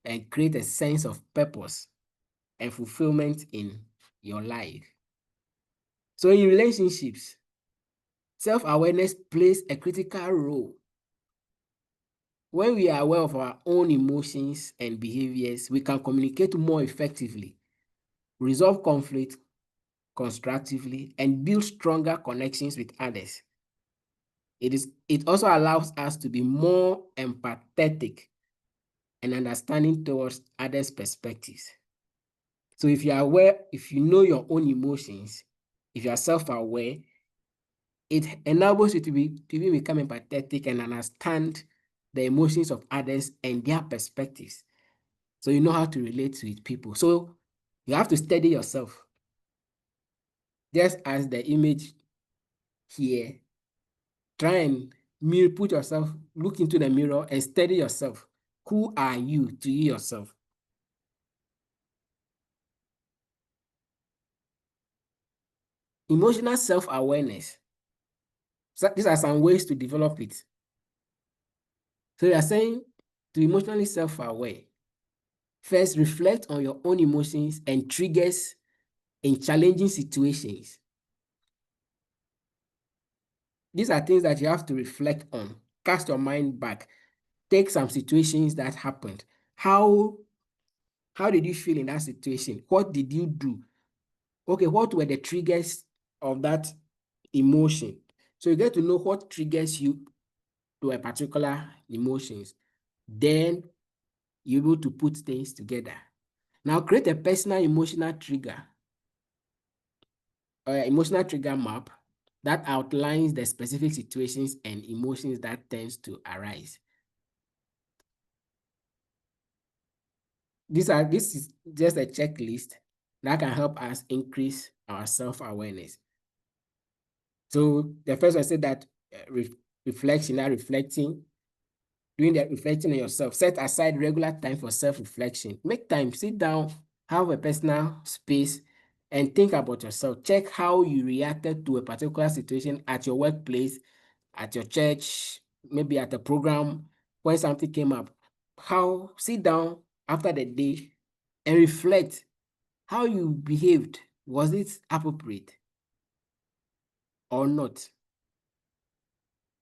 and create a sense of purpose and fulfillment in your life. So in relationships, self-awareness plays a critical role. When we are aware of our own emotions and behaviors, we can communicate more effectively, resolve conflict constructively, and build stronger connections with others. It also allows us to be more empathetic and understanding towards others' perspectives. So if you are aware, if you know your own emotions, if you are self-aware, it enables you to become empathetic and understand the emotions of others and their perspectives. So you know how to relate with people. So you have to study yourself. Just as the image here, try and put yourself, look into the mirror and study yourself. Who are you to you yourself? Emotional self-awareness. So these are some ways to develop it. So you are saying to emotionally self-aware, first reflect on your own emotions and triggers in challenging situations. These are things that you have to reflect on. Cast your mind back. take some situations that happened. How did you feel in that situation? What did you do? Okay, what were the triggers of that emotion? So you get to know what triggers you to a particular emotions. Then you're able to put things together. Now create a personal emotional trigger map that outlines the specific situations and emotions that tends to arise. This is just a checklist that can help us increase our self-awareness. So the first one said that reflection, doing that reflecting on yourself. Set aside regular time for self-reflection. Make time, sit down, have a personal space, and think about yourself. Check how you reacted to a particular situation at your workplace, at your church, maybe at a program, when something came up. Sit down after the day and reflect how you behaved. Was it appropriate or not?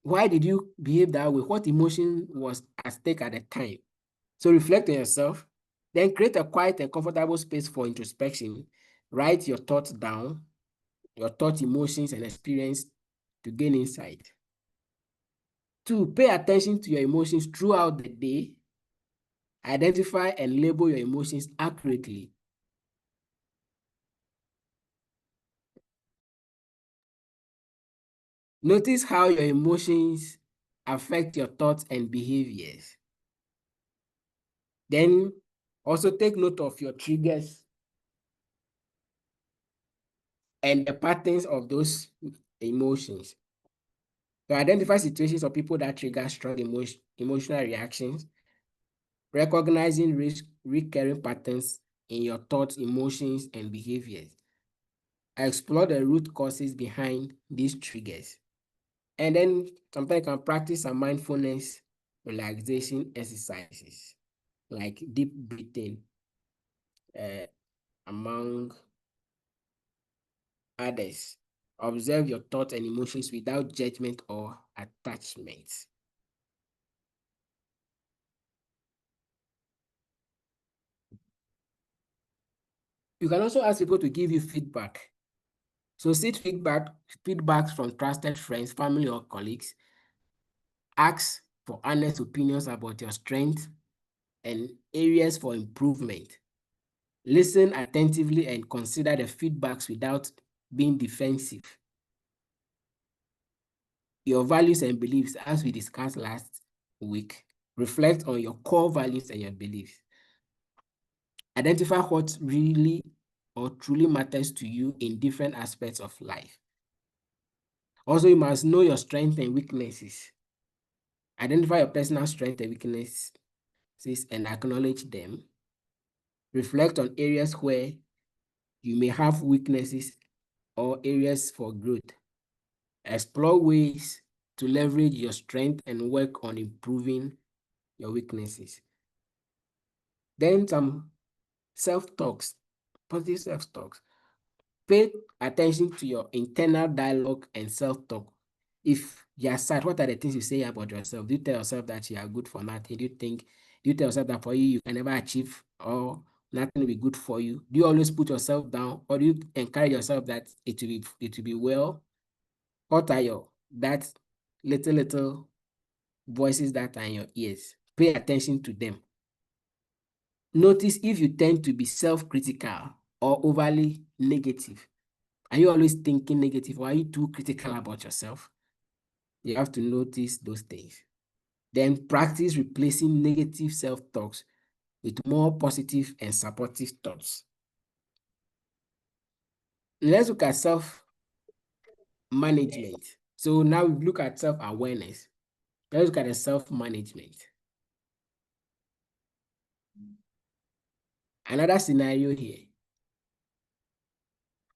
Why did you behave that way? What emotion was at stake at the time? So reflect on yourself, then create a quiet and comfortable space for introspection. Write your thoughts down, your thoughts, emotions, and experience to gain insight. 2, pay attention to your emotions throughout the day. Identify and label your emotions accurately. Notice how your emotions affect your thoughts and behaviors. Then also take note of your triggers and the patterns of those emotions. So identify situations or people that trigger strong emotional reactions, recognizing recurring patterns in your thoughts, emotions, and behaviors. Explore the root causes behind these triggers. And then sometimes you can practice some mindfulness relaxation exercises, like deep breathing, among others. Observe your thoughts and emotions without judgment or attachment. You can also ask people to give you feedback. So seek feedbacks from trusted friends, family, or colleagues. Ask for honest opinions about your strengths and areas for improvement. Listen attentively and consider the feedbacks without being defensive. Your values and beliefs, as we discussed last week, reflect on your core values and your beliefs. Identify what really or truly matters to you in different aspects of life. Also, you must know your strengths and weaknesses. Identify your personal strengths and weaknesses and acknowledge them. Reflect on areas where you may have weaknesses or areas for growth. Explore ways to leverage your strength and work on improving your weaknesses. Then some self-talks, positive self-talks. Pay attention to your internal dialogue and self-talk. If you are sad, what are the things you say about yourself? Do you tell yourself that you are good for nothing? Do you tell yourself that for you can never achieve or nothing will be good for you? Do you always put yourself down, or do you encourage yourself that it will be well? What are that little voices that are in your ears? Pay attention to them. Notice if you tend to be self-critical or overly negative. Are you always thinking negative, or are you too critical about yourself? You have to notice those things. Then practice replacing negative self-talks with more positive and supportive thoughts. Let's look at self-management. So now we look at self-awareness. Let's look at the self-management. Another scenario here.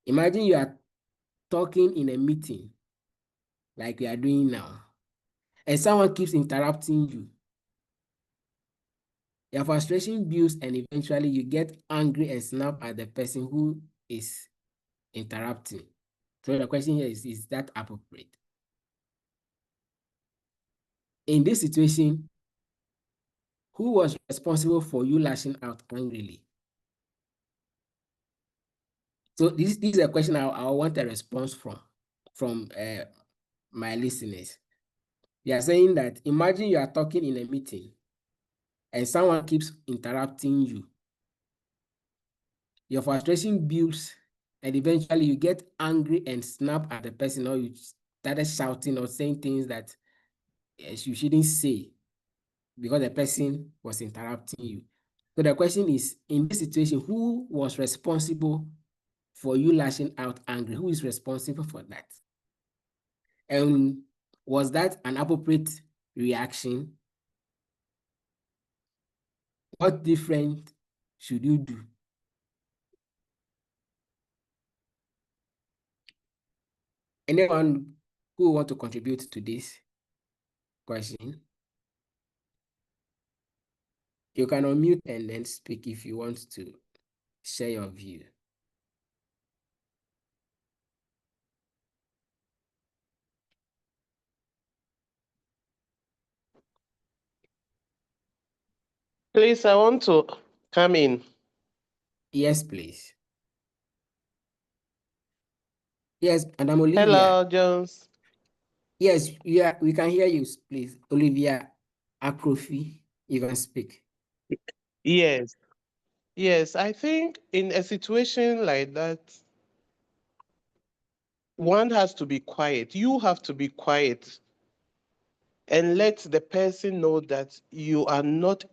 Imagine you are talking in a meeting like we are doing now, and someone keeps interrupting you. Your frustration builds, and eventually you get angry and snap at the person who is interrupting. So the question here is that appropriate? In this situation, who was responsible for you lashing out angrily? So this is a question I want a response from my listeners. They are saying that imagine you are talking in a meeting and someone keeps interrupting you. Your frustration builds and eventually you get angry and snap at the person, or you started shouting or saying things that you shouldn't say because the person was interrupting you. So the question is, in this situation, who was responsible for you lashing out angry? Who is responsible for that? And was that an appropriate reaction? What different should you do? Anyone who want to contribute to this question? You can unmute and then speak if you want to share your view. Please, I want to come in. Yes, please. Yes, Madam Olivia. Hello, Jones. Yes, we can hear you, please. Olivia Akrofi, you can speak. Yes. Yes, I think in a situation like that, one has to be quiet. You have to be quiet and let the person know that you are not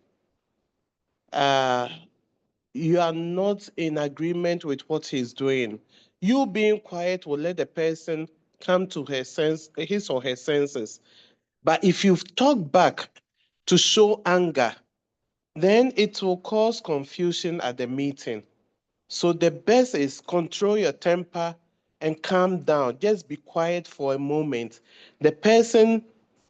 in agreement with what he's doing. You being quiet will let the person come to his or her senses. But if you talk back to show anger, then it will cause confusion at the meeting. So the best is control your temper and calm down. Just be quiet for a moment. The person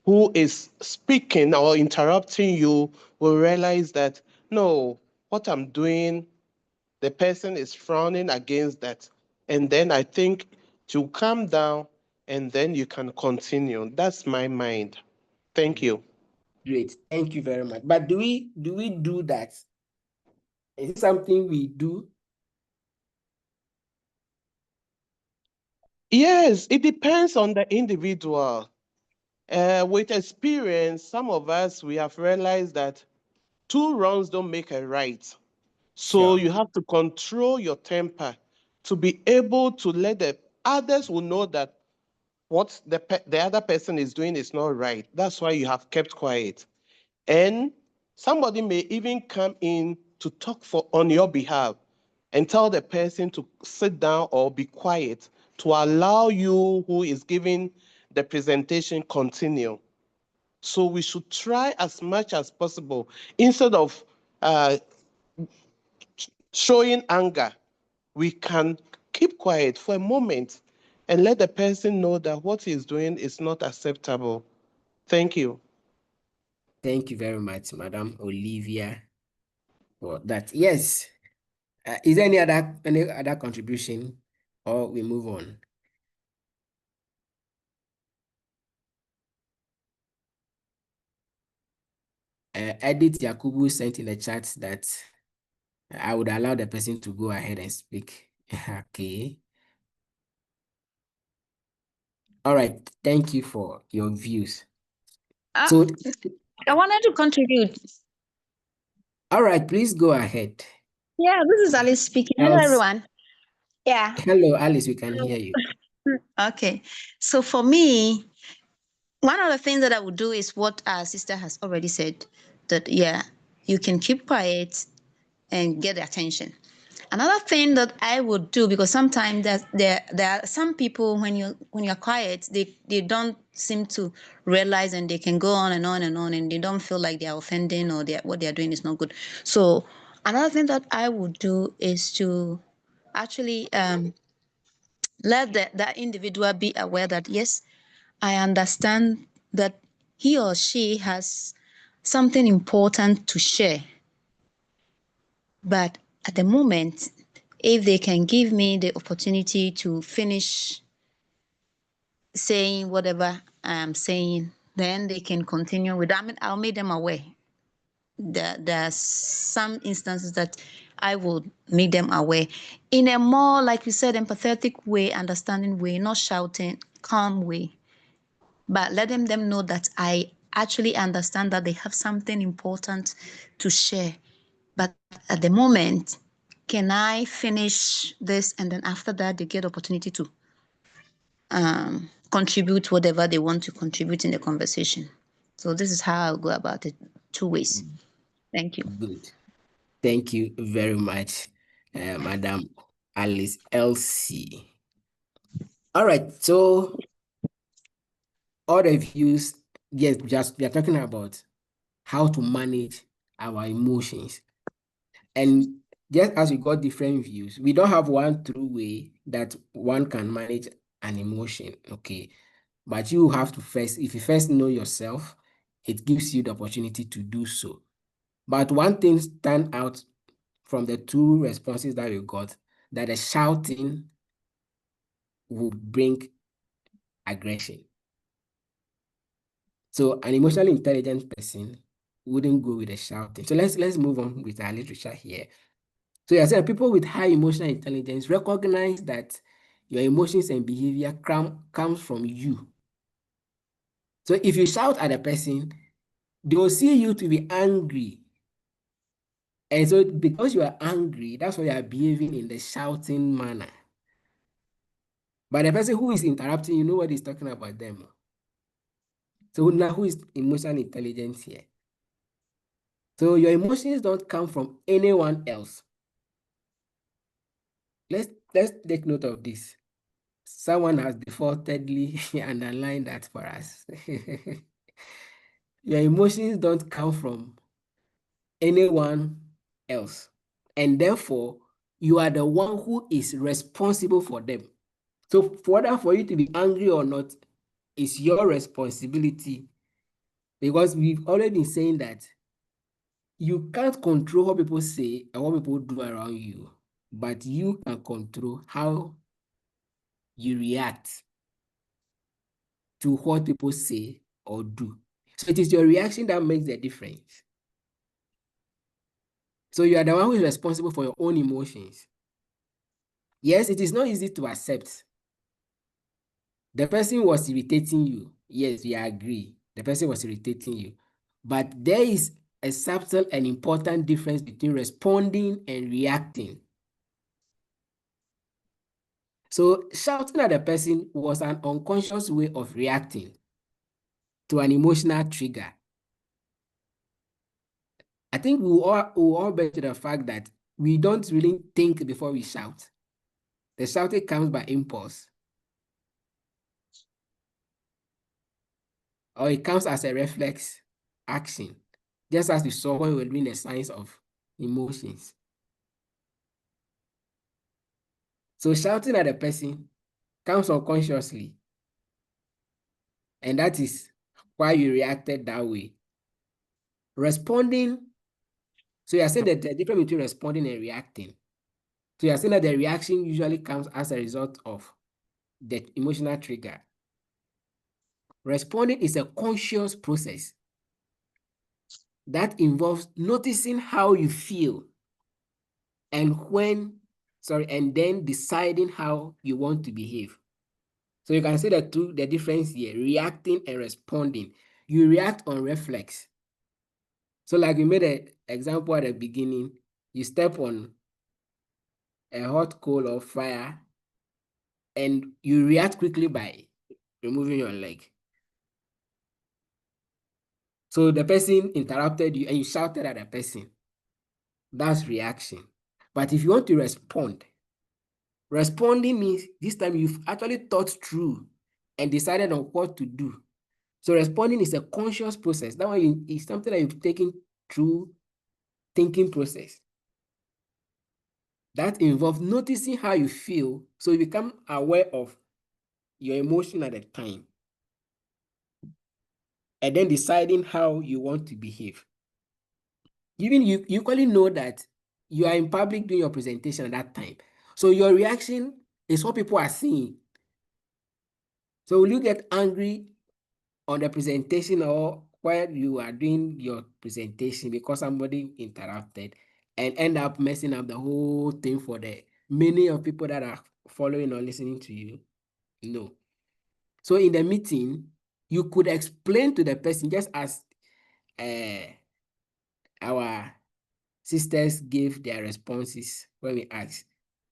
who is speaking or interrupting you will realize that, no, what I'm doing, the person is frowning against that. And then I think to calm down and then you can continue. That's my mind. Thank you. Great, thank you very much. But do we do that? Is it something we do? Yes, it depends on the individual. With experience, some of us, we have realized that two wrongs don't make a right. So Sure. you have to control your temper to be able to let the others will know that what the other person is doing is not right. That's why you have kept quiet. And somebody may even come in to talk on your behalf and tell the person to sit down or be quiet to allow you who is giving the presentation continue. So we should try as much as possible instead of showing anger. We can keep quiet for a moment and let the person know that what he's doing is not acceptable. Thank you. Thank you very much, Madam Olivia, for that. Yes. Is there any other contribution, or we move on? Edith Yakubu sent in the chat that I would allow the person to go ahead and speak. Okay. All right. Thank you for your views. So, I wanted to contribute. all right, please go ahead. Yeah, this is Alice speaking. Hello, Else- everyone. Yeah. Hello, Alice, we can hear you. Okay. So for me, one of the things that I would do is what our sister has already said, that yeah, you can keep quiet and get attention. Another thing that I would do, because sometimes there are some people when you're quiet, they don't seem to realize, and they can go on and on and on, and they don't feel like they're offending or what they're doing is not good. So another thing that I would do is to actually let that individual be aware that yes, I understand that he or she has something important to share. But at the moment, if they can give me the opportunity to finish saying whatever I am saying, then they can continue with that. I mean, I'll make them aware. there are some instances that I will make them aware in a more, like you said, empathetic way, understanding way, not shouting, calm way, but letting them know that I actually understand that they have something important to share. But at the moment, can I finish this? And then after that, they get opportunity to contribute whatever they want to contribute in the conversation. So this is how I'll go about it, 2 ways. Thank you. Good. Thank you very much, Madam Alice Elsie. All right, so all the views, yes, just we are talking about how to manage our emotions. And just as we got different views, we don't have one true way that one can manage an emotion, okay? But you have to first, if you first know yourself, it gives you the opportunity to do so. But one thing stand out from the 2 responses that we got, that the shouting will bring aggression. So an emotionally intelligent person wouldn't go with the shouting. So let's move on with our literature here. So I said people with high emotional intelligence recognize that your emotions and behavior comes from you. So if you shout at a person, they will see you to be angry. And so because you are angry, that's why you are behaving in the shouting manner. But the person who is interrupting, you know what he's talking about them. So now who is emotional intelligence here? So your emotions don't come from anyone else. Let's take note of this. Someone has defaultedly underlined that for us. Your emotions don't come from anyone else. And therefore, you are the one who is responsible for them. So whether for you to be angry or not, it's your responsibility. Because we've already been saying that you can't control what people say and what people do around you, but you can control how you react to what people say or do. So it is your reaction that makes the difference. So you are the one who is responsible for your own emotions. Yes, it is not easy to accept. The person was irritating you. Yes, we agree. The person was irritating you. But there is a subtle and important difference between responding and reacting. So shouting at a person was an unconscious way of reacting to an emotional trigger. I think we all bet to the fact that we don't really think before we shout. The shouting comes by impulse. Or it comes as a reflex action, just as we saw when we were doing the science of emotions. So shouting at a person comes unconsciously, and that is why you reacted that way. Responding, so you're saying that the difference between responding and reacting. So you're saying that the reaction usually comes as a result of the emotional trigger. Responding is a conscious process that involves noticing how you feel and and then deciding how you want to behave. So you can see the difference here, reacting and responding. You react on reflex. So like we made an example at the beginning, you step on a hot coal or fire and you react quickly by removing your leg. So the person interrupted you and you shouted at the person. That's reaction. But if you want to respond, responding means this time you've actually thought through and decided on what to do. So responding is a conscious process. That one is something that you've taken through thinking process. That involves noticing how you feel, so you become aware of your emotion at the time, and then deciding how you want to behave. Even you equally know that you are in public doing your presentation at that time. So your reaction is what people are seeing. So will you get angry on the presentation or while you are doing your presentation because somebody interrupted and end up messing up the whole thing for the many of people that are following or listening to you? No. So in the meeting, you could explain to the person, just as our sisters gave their responses when we asked.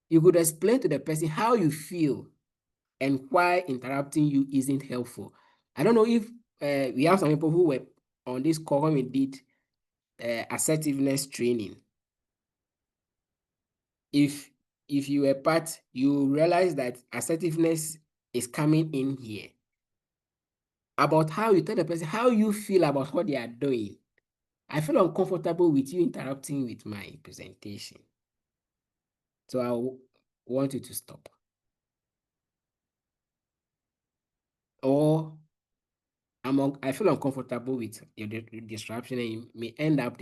You could explain to the person how you feel and why interrupting you isn't helpful. I don't know if we have some people who were on this call when we did assertiveness training. If you were part, you realize that assertiveness is coming in here. About how you tell the person how you feel about what they are doing. I feel uncomfortable with you interrupting with my presentation. So I want you to stop. Or I feel uncomfortable with your disruption, and you may end up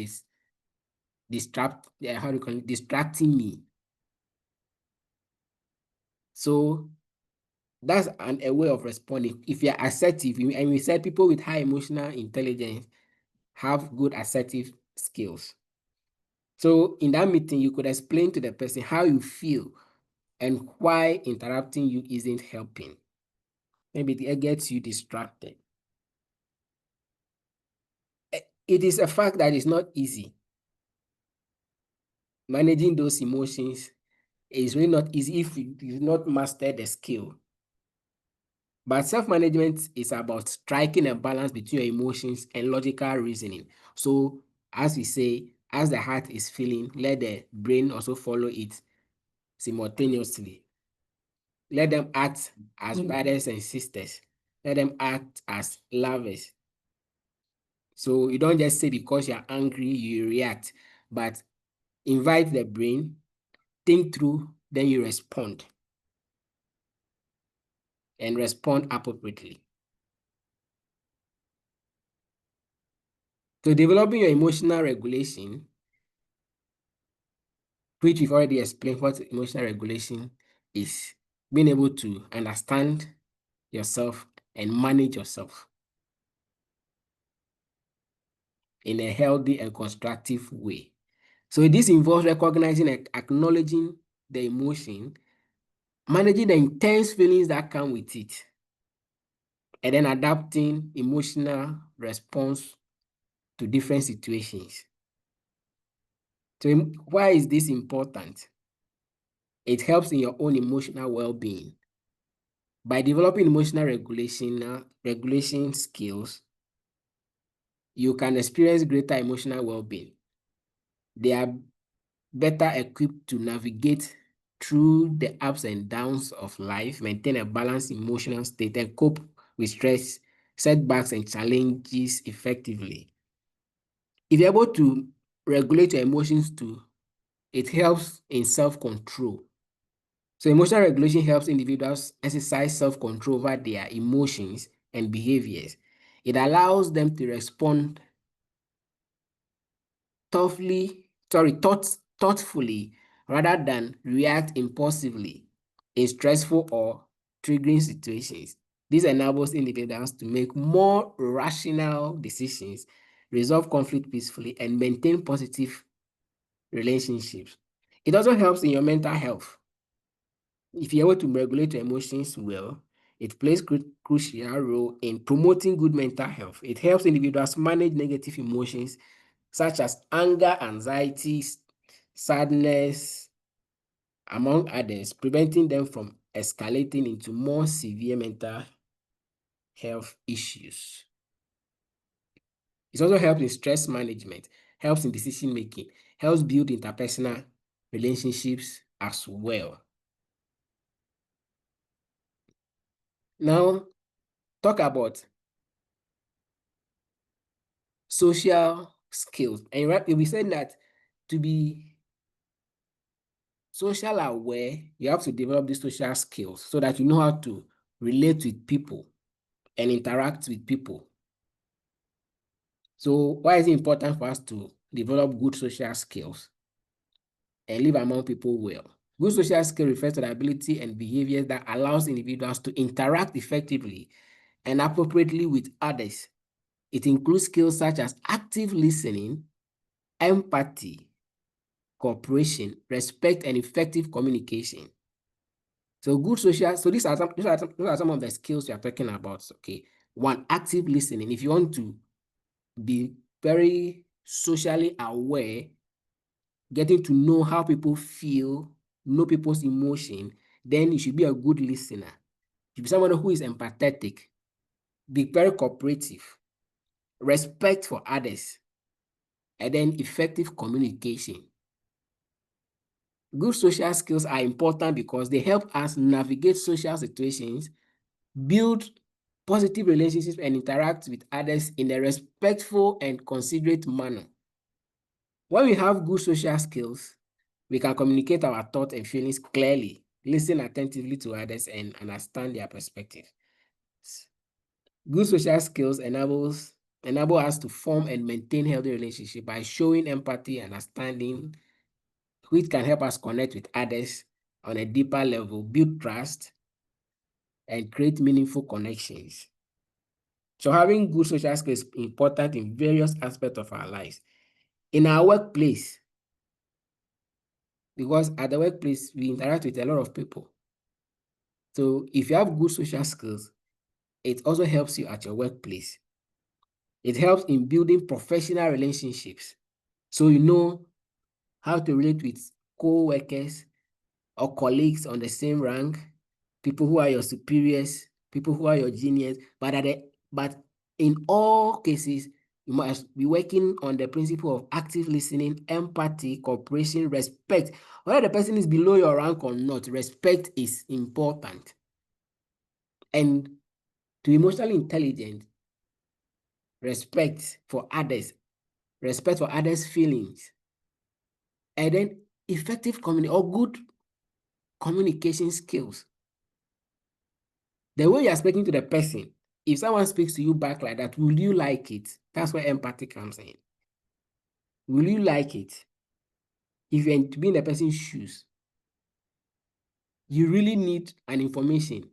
distracting me. So that's a way of responding. If you're assertive, and we said people with high emotional intelligence have good assertive skills. So in that meeting, you could explain to the person how you feel and why interrupting you isn't helping. Maybe it gets you distracted. It is a fact that it's not easy. Managing those emotions is really not easy if you do not master the skill. But self-management is about striking a balance between your emotions and logical reasoning. So, as we say, as the heart is feeling, let the brain also follow it simultaneously. Let them act as brothers and sisters. Let them act as lovers. So you don't just say because you're angry, you react, but invite the brain, think through, then you respond. And respond appropriately. So developing your emotional regulation, which we've already explained what emotional regulation is, being able to understand yourself and manage yourself in a healthy and constructive way. So this involves recognizing and acknowledging the emotion, managing the intense feelings that come with it, and then adapting emotional response to different situations. So why is this important? It helps in your own emotional well-being. By developing emotional regulation skills, you can experience greater emotional well-being. They are better equipped to navigate through the ups and downs of life, maintain a balanced emotional state, and cope with stress, setbacks, and challenges effectively. If you're able to regulate your emotions too, it helps in self-control. So emotional regulation helps individuals exercise self-control over their emotions and behaviors. It allows them to respond thoughtfully rather than react impulsively in stressful or triggering situations. This enables individuals to make more rational decisions, resolve conflict peacefully, and maintain positive relationships. It also helps in your mental health. If you're able to regulate your emotions well, it plays a crucial role in promoting good mental health. It helps individuals manage negative emotions such as anger, anxiety, sadness, among others, preventing them from escalating into more severe mental health issues. It also helps in stress management, helps in decision making, helps build interpersonal relationships as well. Now, talk about social skills. And we said that to be social aware, you have to develop these social skills so that you know how to relate with people and interact with people. So why is it important for us to develop good social skills and live among people well? Good social skill refers to the ability and behaviors that allows individuals to interact effectively and appropriately with others It includes skills such as active listening, empathy, cooperation, respect, and effective communication. So good social, so these are some of the skills we are talking about. Okay. One, active listening. If you want to be very socially aware, getting to know how people feel, know people's emotion, then you should be a good listener. You should be someone who is empathetic, be very cooperative, respect for others, and then effective communication. Good social skills are important because they help us navigate social situations, build positive relationships, and interact with others in a respectful and considerate manner. When we have good social skills, we can communicate our thoughts and feelings clearly, listen attentively to others, and understand their perspective. Good social skills enable us to form and maintain healthy relationships by showing empathy and understanding, which can help us connect with others on a deeper level, build trust, and create meaningful connections. So having good social skills is important in various aspects of our lives. In our workplace, because at the workplace, we interact with a lot of people. So if you have good social skills, it also helps you at your workplace. It helps in building professional relationships. So you know how to relate with co-workers or colleagues on the same rank, people who are your superiors, people who are your juniors, but in all cases, you must be working on the principle of active listening, empathy, cooperation, respect. Whether the person is below your rank or not, respect is important. And to be emotionally intelligent, respect for others feelings, and then effective or good communication skills. The way you are speaking to the person, if someone speaks to you back like that, will you like it? That's where empathy comes in. Will you like it? If you're to be in the person's shoes, you really need an information,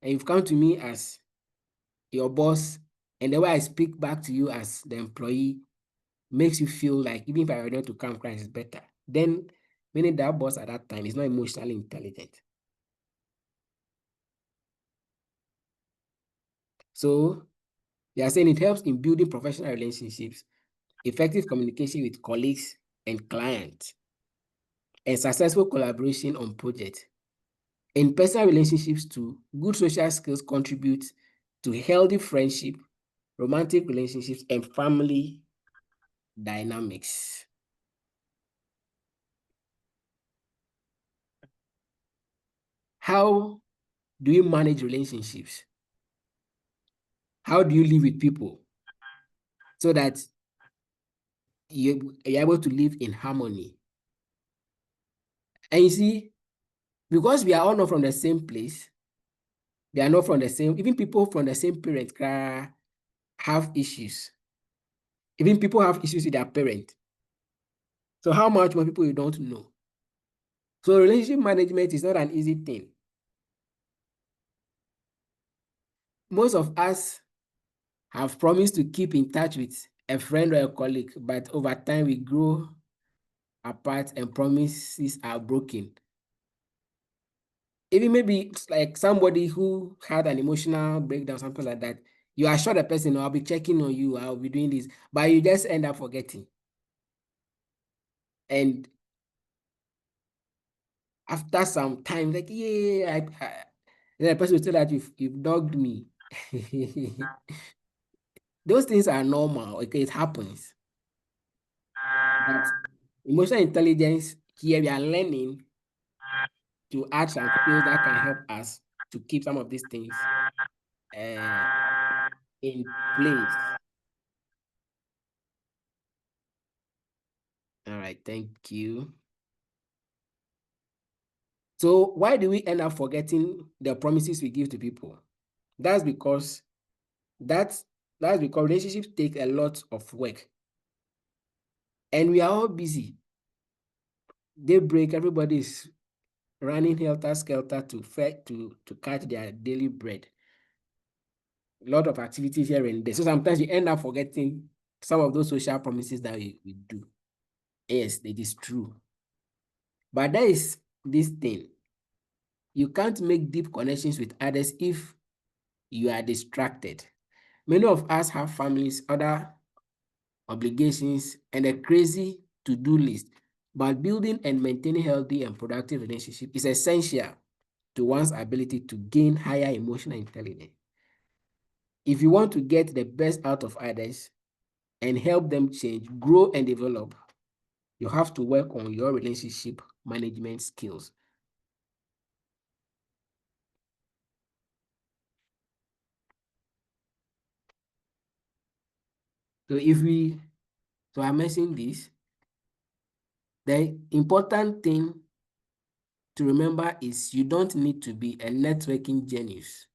and you've come to me as your boss, and the way I speak back to you as the employee makes you feel like even if I were not to come, Christ is better. Then, meaning that boss at that time is not emotionally intelligent. So, they are saying it helps in building professional relationships, effective communication with colleagues and clients, and successful collaboration on projects. In personal relationships too, good social skills contribute to healthy friendship, romantic relationships, and family dynamics. How do you manage relationships? How do you live with people so that you're able to live in harmony? And you see, because we are all not from the same place, we are not from the same, even people from the same parents have issues. Even people have issues with their parents. So how much more people you don't know? So relationship management is not an easy thing. Most of us have promised to keep in touch with a friend or a colleague, but over time we grow apart and promises are broken. Even maybe it's like somebody who had an emotional breakdown, something like that. You assure the person, I'll be checking on you, I'll be doing this, but you just end up forgetting. And after some time, like, yeah, then the person will say that you've dogged me. Those things are normal. Okay, it happens. But emotional intelligence, here we are learning to add some skills that can help us to keep some of these things in place. All right, thank you. So why do we end up forgetting the promises we give to people? That's because relationships take a lot of work. And we are all busy. Daybreak, everybody's running helter-skelter to catch their daily bread. a lot of activities here and there. So sometimes you end up forgetting some of those social promises that we do. Yes, it is true. But there is this thing. You can't make deep connections with others if you are distracted. Many of us have families, other obligations, and a crazy to-do list. But building and maintaining healthy and productive relationships is essential to one's ability to gain higher emotional intelligence. If you want to get the best out of others and help them change, grow, and develop, you have to work on your relationship management skills. So I mentioned this, the important thing to remember is you don't need to be a networking genius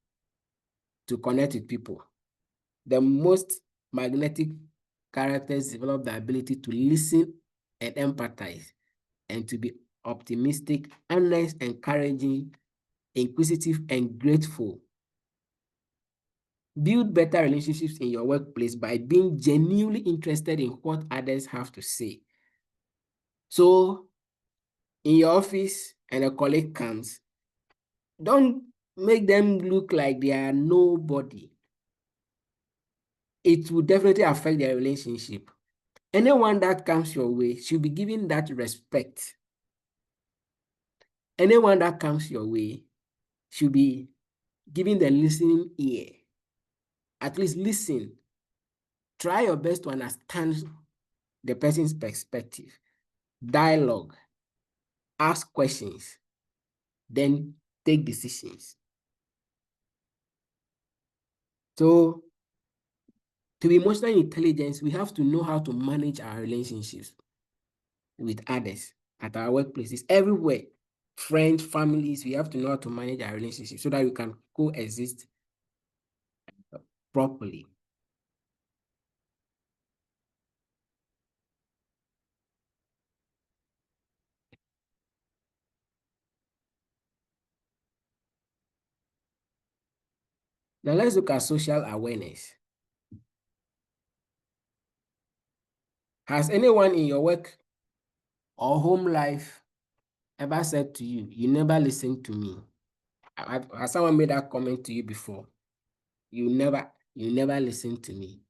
to connect with people. The most magnetic characters develop the ability to listen and empathize, and to be optimistic, honest, encouraging, inquisitive, and grateful. Build better relationships in your workplace by being genuinely interested in what others have to say. So, in your office and a colleague comes, don't make them look like they are nobody. It will definitely affect their relationship. Anyone that comes your way should be given that respect. Anyone that comes your way should be given the listening ear. At least listen. Try your best to understand the person's perspective. Dialogue. Ask questions. Then take decisions. So, to be emotionally intelligent, we have to know how to manage our relationships with others at our workplaces, everywhere. Friends, families, we have to know how to manage our relationships so that we can coexist properly. Now let's look at social awareness. Has anyone in your work or home life ever said to you, you never listened to me? Has someone made that comment to you before? You never listened to me.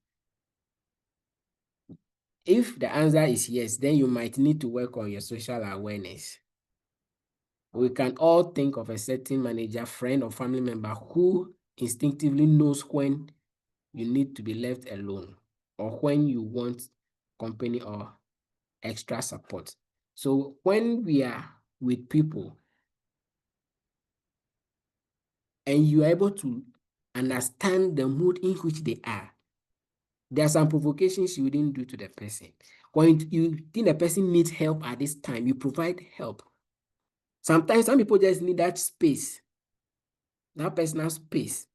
If the answer is yes, then you might need to work on your social awareness. We can all think of a certain manager, friend, or family member who instinctively knows when you need to be left alone or when you want company or extra support. So when we are with people and you are able to understand the mood in which they are, there are some provocations you didn't do to the person. When you think the person needs help at this time, you provide help. Sometimes some people just need that space, that personal space.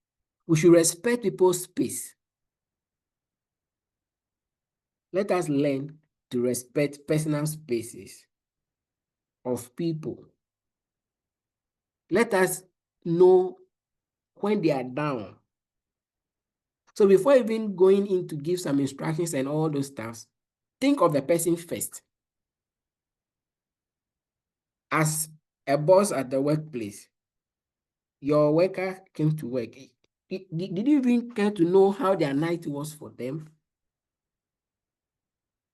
We should respect people's space. Let us learn to respect personal spaces of people. Let us know when they are down. So before even going in to give some instructions and all those stuff, think of the person first. As a boss at the workplace, your worker came to work. Did you even care to know how their night was for them?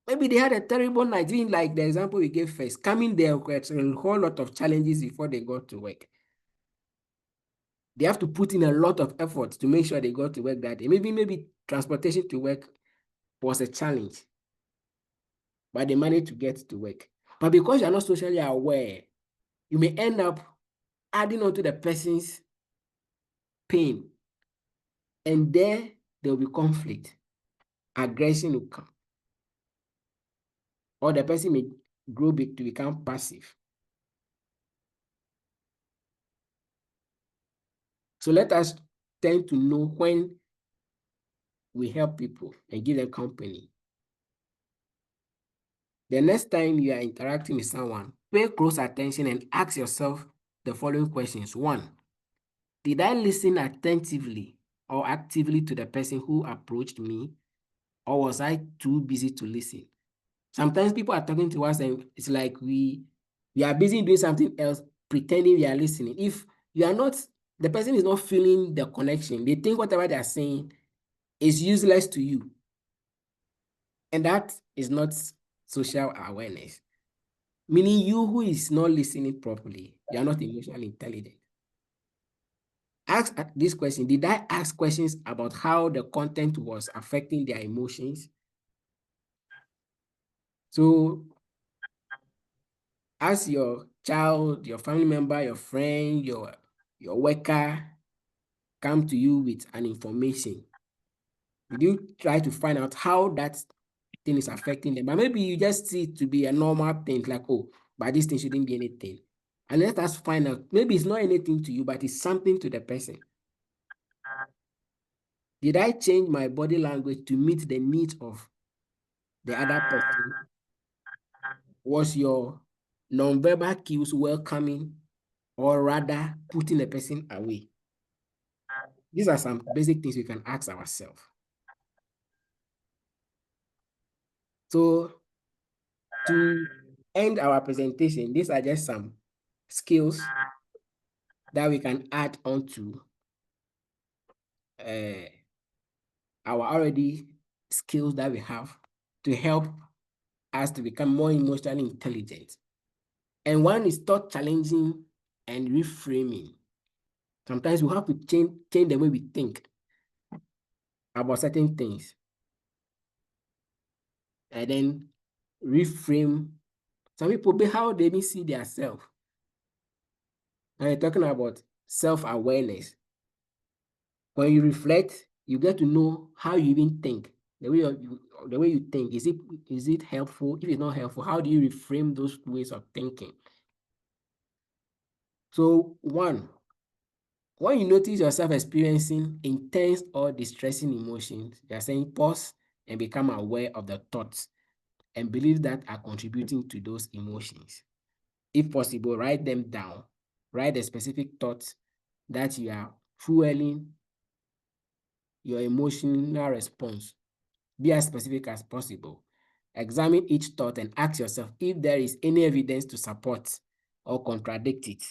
Maybe they had a terrible night, even like the example we gave first. Coming there with a whole lot of challenges before they got to work. They have to put in a lot of effort to make sure they got to work that day. Maybe transportation to work was a challenge, but they managed to get to work. But because you're not socially aware, you may end up adding on to the person's pain. And there will be conflict. Aggression will come. Or the person may grow big to become passive. So let us tend to know when we help people and give them company. The next time you are interacting with someone, pay close attention and ask yourself the following questions. 1, did I listen attentively or actively to the person who approached me, or was I too busy to listen? Sometimes people are talking to us and it's like we are busy doing something else, pretending we are listening. If you are not, the person is not feeling the connection, they think whatever they are saying is useless to you. And that is not social awareness. Meaning you who is not listening properly, you are not emotionally intelligent. Ask this question. Did I ask questions about how the content was affecting their emotions? So as your child, your family member, your friend, your worker come to you with an information, did you try to find out how that thing is affecting them? But maybe you just see it to be a normal thing, like, oh, but this thing shouldn't be anything. And let us find out, maybe it's not anything to you, but it's something to the person. Did I change my body language to meet the needs of the other person? Was your nonverbal cues welcoming or rather putting the person away? These are some basic things we can ask ourselves. So to end our presentation, these are just some skills that we can add on to our already skills that we have to help us to become more emotionally intelligent. And one is thought challenging and reframing. Sometimes we have to change the way we think about certain things. And then reframe. Some people, how they may see themselves. And you're talking about self-awareness. When you reflect, you get to know how you even think. The way you think, is it helpful? If it's not helpful, how do you reframe those ways of thinking? So one, when you notice yourself experiencing intense or distressing emotions, you're saying pause and become aware of the thoughts and beliefs that are contributing to those emotions. If possible, write them down. Write the specific thoughts that you are fueling your emotional response. Be as specific as possible. Examine each thought and ask yourself if there is any evidence to support or contradict it.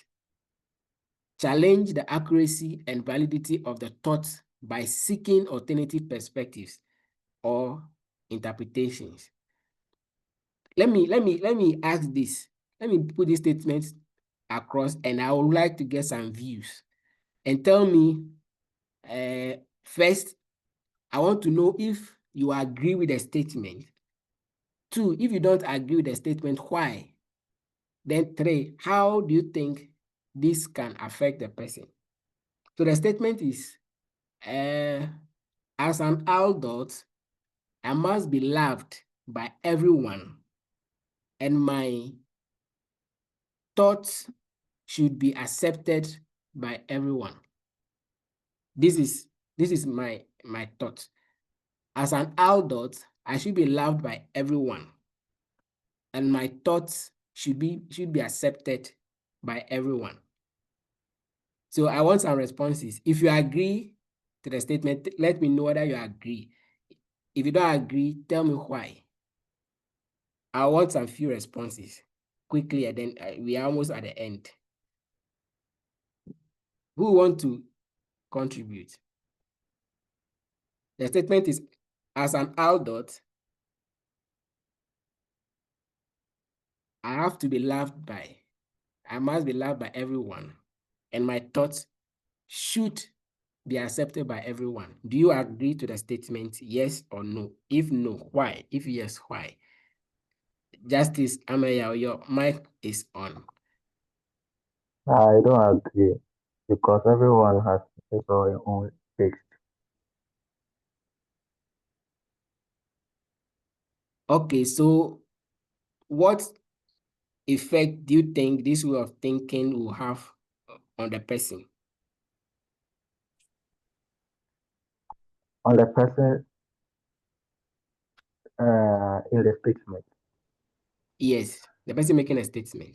Challenge the accuracy and validity of the thoughts by seeking alternative perspectives or interpretations. Let me ask this. Let me put this statement across, and I would like to get some views. And tell me, first, I want to know if you agree with the statement. 2, if you don't agree with the statement, why? Then 3, how do you think this can affect the person? So the statement is, as an adult, I must be loved by everyone, and my thoughts should be accepted by everyone. This is my thought. As an adult, I should be loved by everyone, and my thoughts should be accepted by everyone. So I want some responses. If you agree to the statement, let me know whether you agree. If you don't agree, tell me why. I want some few responses quickly, and then we are almost at the end. Who want to contribute? The statement is, as an adult, I have to be loved by, I must be loved by everyone, and my thoughts should be accepted by everyone. Do you agree to the statement, yes or no? If no, why? If yes, why? Justice Ameya, your mic is on. I don't agree because everyone has his or her own taste. Okay, so what effect do you think this way of thinking will have on the person? On the person in the statement. Yes, the person making a statement.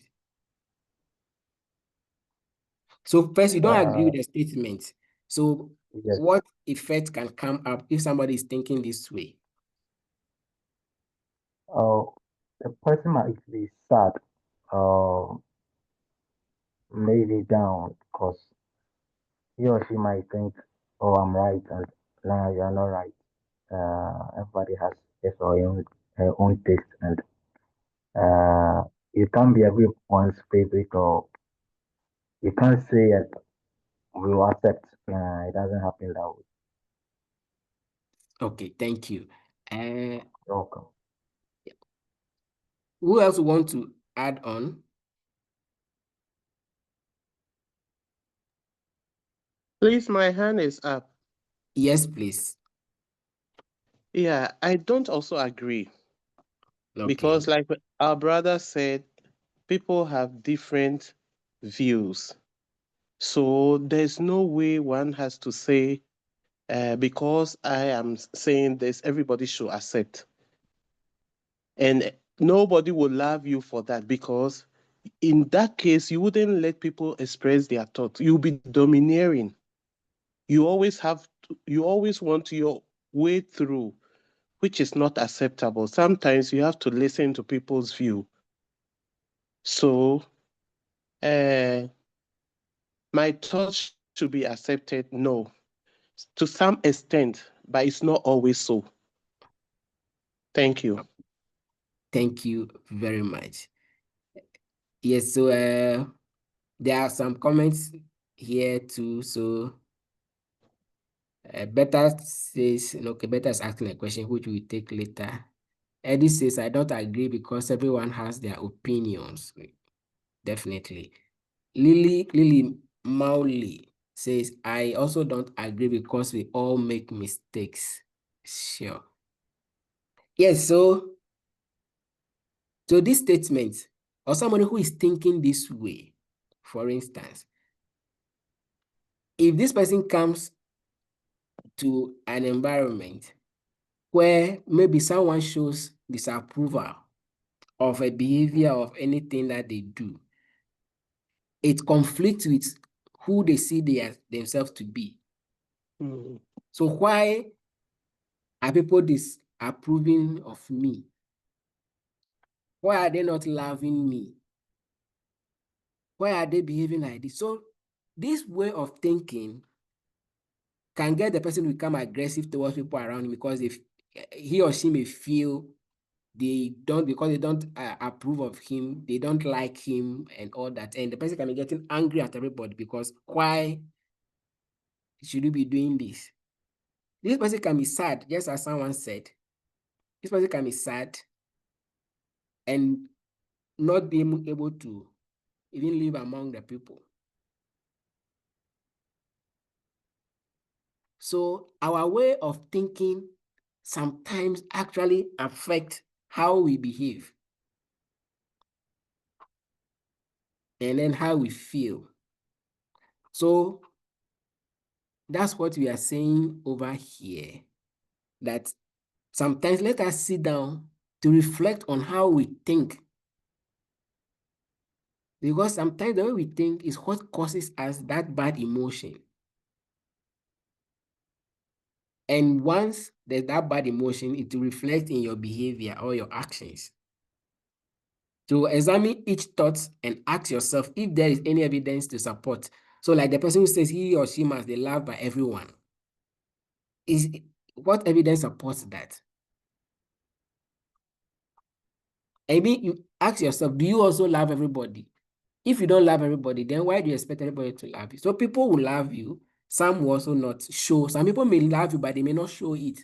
So first, you don't agree with the statement. So Yes. what effect can come up if somebody is thinking this way? The person might be sad, maybe down, because he or she might think, "Oh, I'm right," and now you are not right. Everybody has his or her own taste, and you can't be everyone's favorite, or you can't say it. We will accept. It doesn't happen that way. Okay, thank you. You're welcome. Who else want to add on? Please, my hand is up. Yes, please. Yeah, I don't also agree Okay. because, like our brother said, people have different views. So there's no way one has to say, because I am saying this, everybody should accept. And nobody will love you for that, because in that case, you wouldn't let people express their thoughts. You'll be domineering. You always want your way through, which is not acceptable. Sometimes you have to listen to people's view. So, my thoughts should be accepted? No, to some extent, but it's not always so. Thank you. Thank you very much. Yes, so there are some comments here too. So Better says, okay, Better is asking a question which we take later. Eddie says, I don't agree because everyone has their opinions. Definitely. Lily Mauli says, I also don't agree because we all make mistakes. Sure. Yes, so this statement, or somebody who is thinking this way, for instance, if this person comes to an environment where maybe someone shows disapproval of a behavior of anything that they do, it conflicts with who they see themselves to be. Mm. So why are people disapproving of me? Why are they not loving me? Why are they behaving like this? So this way of thinking can get the person to become aggressive towards people around him because if he or she may feel because they don't approve of him, they don't like him and all that. And the person can be getting angry at everybody because why should you be doing this? This person can be sad, just as someone said. This person can be sad and not be able to even live among the people. So our way of thinking sometimes actually affect how we behave and then how we feel. So that's what we are saying over here, that sometimes let us sit down to reflect on how we think. Because sometimes the way we think is what causes us that bad emotion. And once there's that bad emotion, it will reflect in your behavior or your actions. To examine each thought and ask yourself if there is any evidence to support. So like the person who says he or she must be loved by everyone. What evidence supports that? I mean, you ask yourself, do you also love everybody? If you don't love everybody, then why do you expect everybody to love you? So people will love you. Some will also not show. Some people may love you, but they may not show it.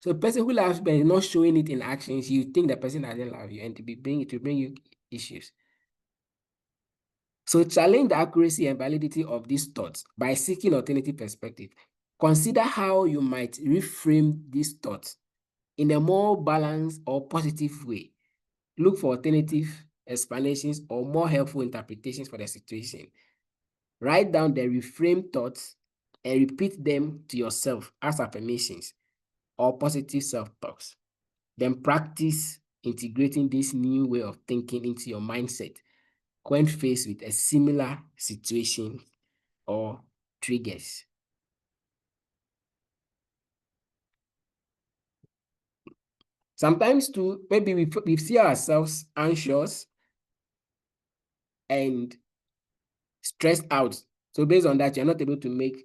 So a person who loves you but is not showing it in actions, you think the person doesn't love you, and to bring you issues. So challenge the accuracy and validity of these thoughts by seeking alternative perspective. Consider how you might reframe these thoughts in a more balanced or positive way. Look for alternative explanations or more helpful interpretations for the situation. Write down the reframed thoughts and repeat them to yourself as affirmations or positive self-talks. Then practice integrating this new way of thinking into your mindset when faced with a similar situation or triggers. Sometimes too, maybe we see ourselves anxious and stressed out. So based on that, you're not able to make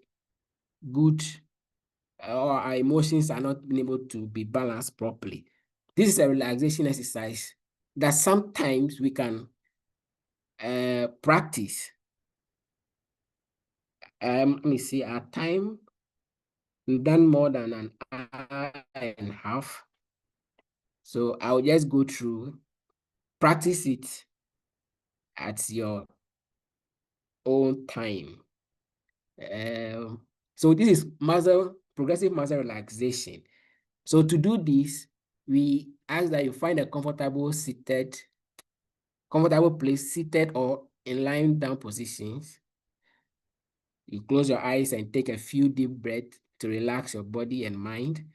good, or our emotions are not being able to be balanced properly. This is a relaxation exercise that sometimes we can practice. Let me see, our time, we've done more than an hour and a half. So I'll just go through, practice it at your own time. So this is progressive muscle relaxation. So to do this, we ask that you find a comfortable place, seated or in lying down positions. You close your eyes and take a few deep breaths to relax your body and mind.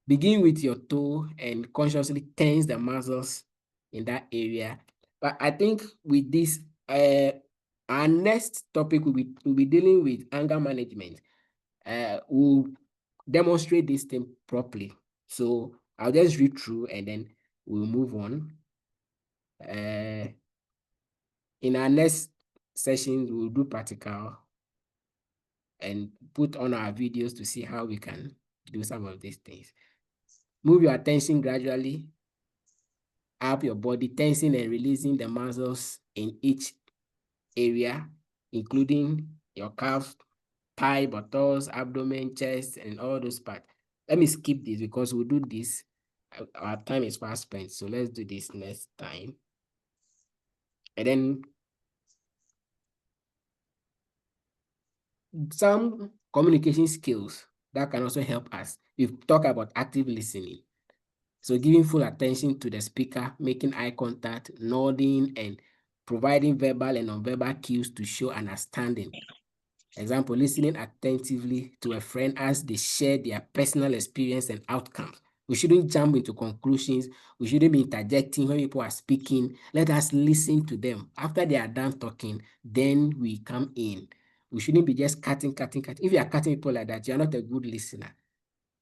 Begin with your toe and consciously tense the muscles in that area. But I think with this, our next topic will be dealing with anger management. We'll demonstrate this thing properly. So I'll just read through and then we'll move on. In our next session, we'll do practical and put on our videos to see how we can do some of these things. Move your attention gradually up your body, tensing and releasing the muscles in each area, including your calves, thigh, buttocks, abdomen, chest, and all those parts. Let me skip this because we'll do this. Our time is fast spent, so let's do this next time. And then some communication skills that can also help us. We've talked about active listening. So giving full attention to the speaker, making eye contact, nodding, and providing verbal and nonverbal cues to show understanding. Example, listening attentively to a friend as they share their personal experience and outcomes. We shouldn't jump into conclusions. We shouldn't be interjecting when people are speaking. Let us listen to them. After they are done talking, then we come in. We shouldn't be just cutting. If you are cutting people like that, you're not a good listener.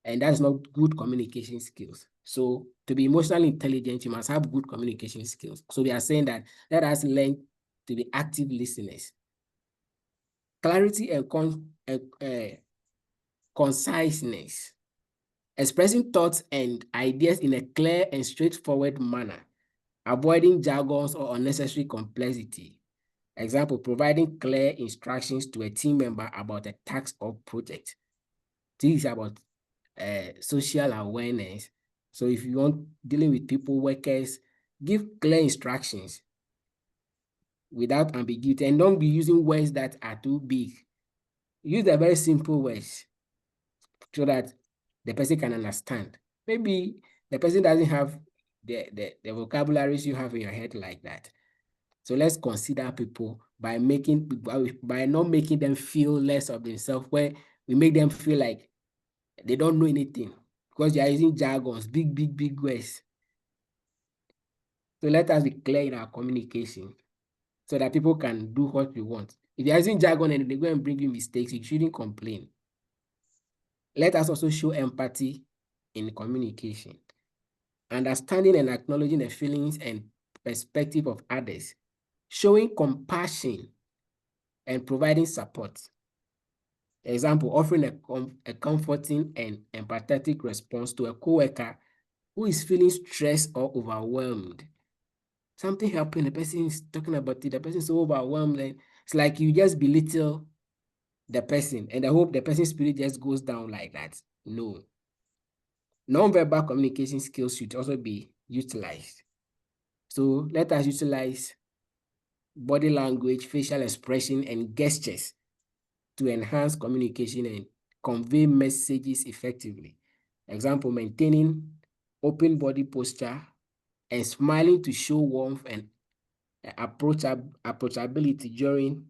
And that's not good communication skills. So to be emotionally intelligent, you must have good communication skills. So we are saying that let us learn to be active listeners. Clarity and conciseness. Expressing thoughts and ideas in a clear and straightforward manner. Avoiding jargons or unnecessary complexity. Example, providing clear instructions to a team member about a task or project. This is about social awareness. So if you want dealing with people, workers, give clear instructions without ambiguity, and don't be using words that are too big. Use the very simple words so that the person can understand. Maybe the person doesn't have the vocabularies you have in your head like that. So let's consider people by not making them feel less of themselves, where we make them feel like they don't know anything because they are using jargons, big words. So let us be clear in our communication so that people can do what we want. If you're using jargon and they go and bring you mistakes, you shouldn't complain. Let us also show empathy in communication. Understanding and acknowledging the feelings and perspective of others. Showing compassion and providing support. Example, offering a comforting and empathetic response to a coworker who is feeling stressed or overwhelmed. Something happened, the person is talking about it, the person is so overwhelmed, and it's like you just belittle the person, and I hope the person's spirit just goes down like that. No. Non-verbal communication skills should also be utilized. So let us utilize body language, facial expression, and gestures to enhance communication and convey messages effectively. Example, maintaining open body posture and smiling to show warmth and approachability during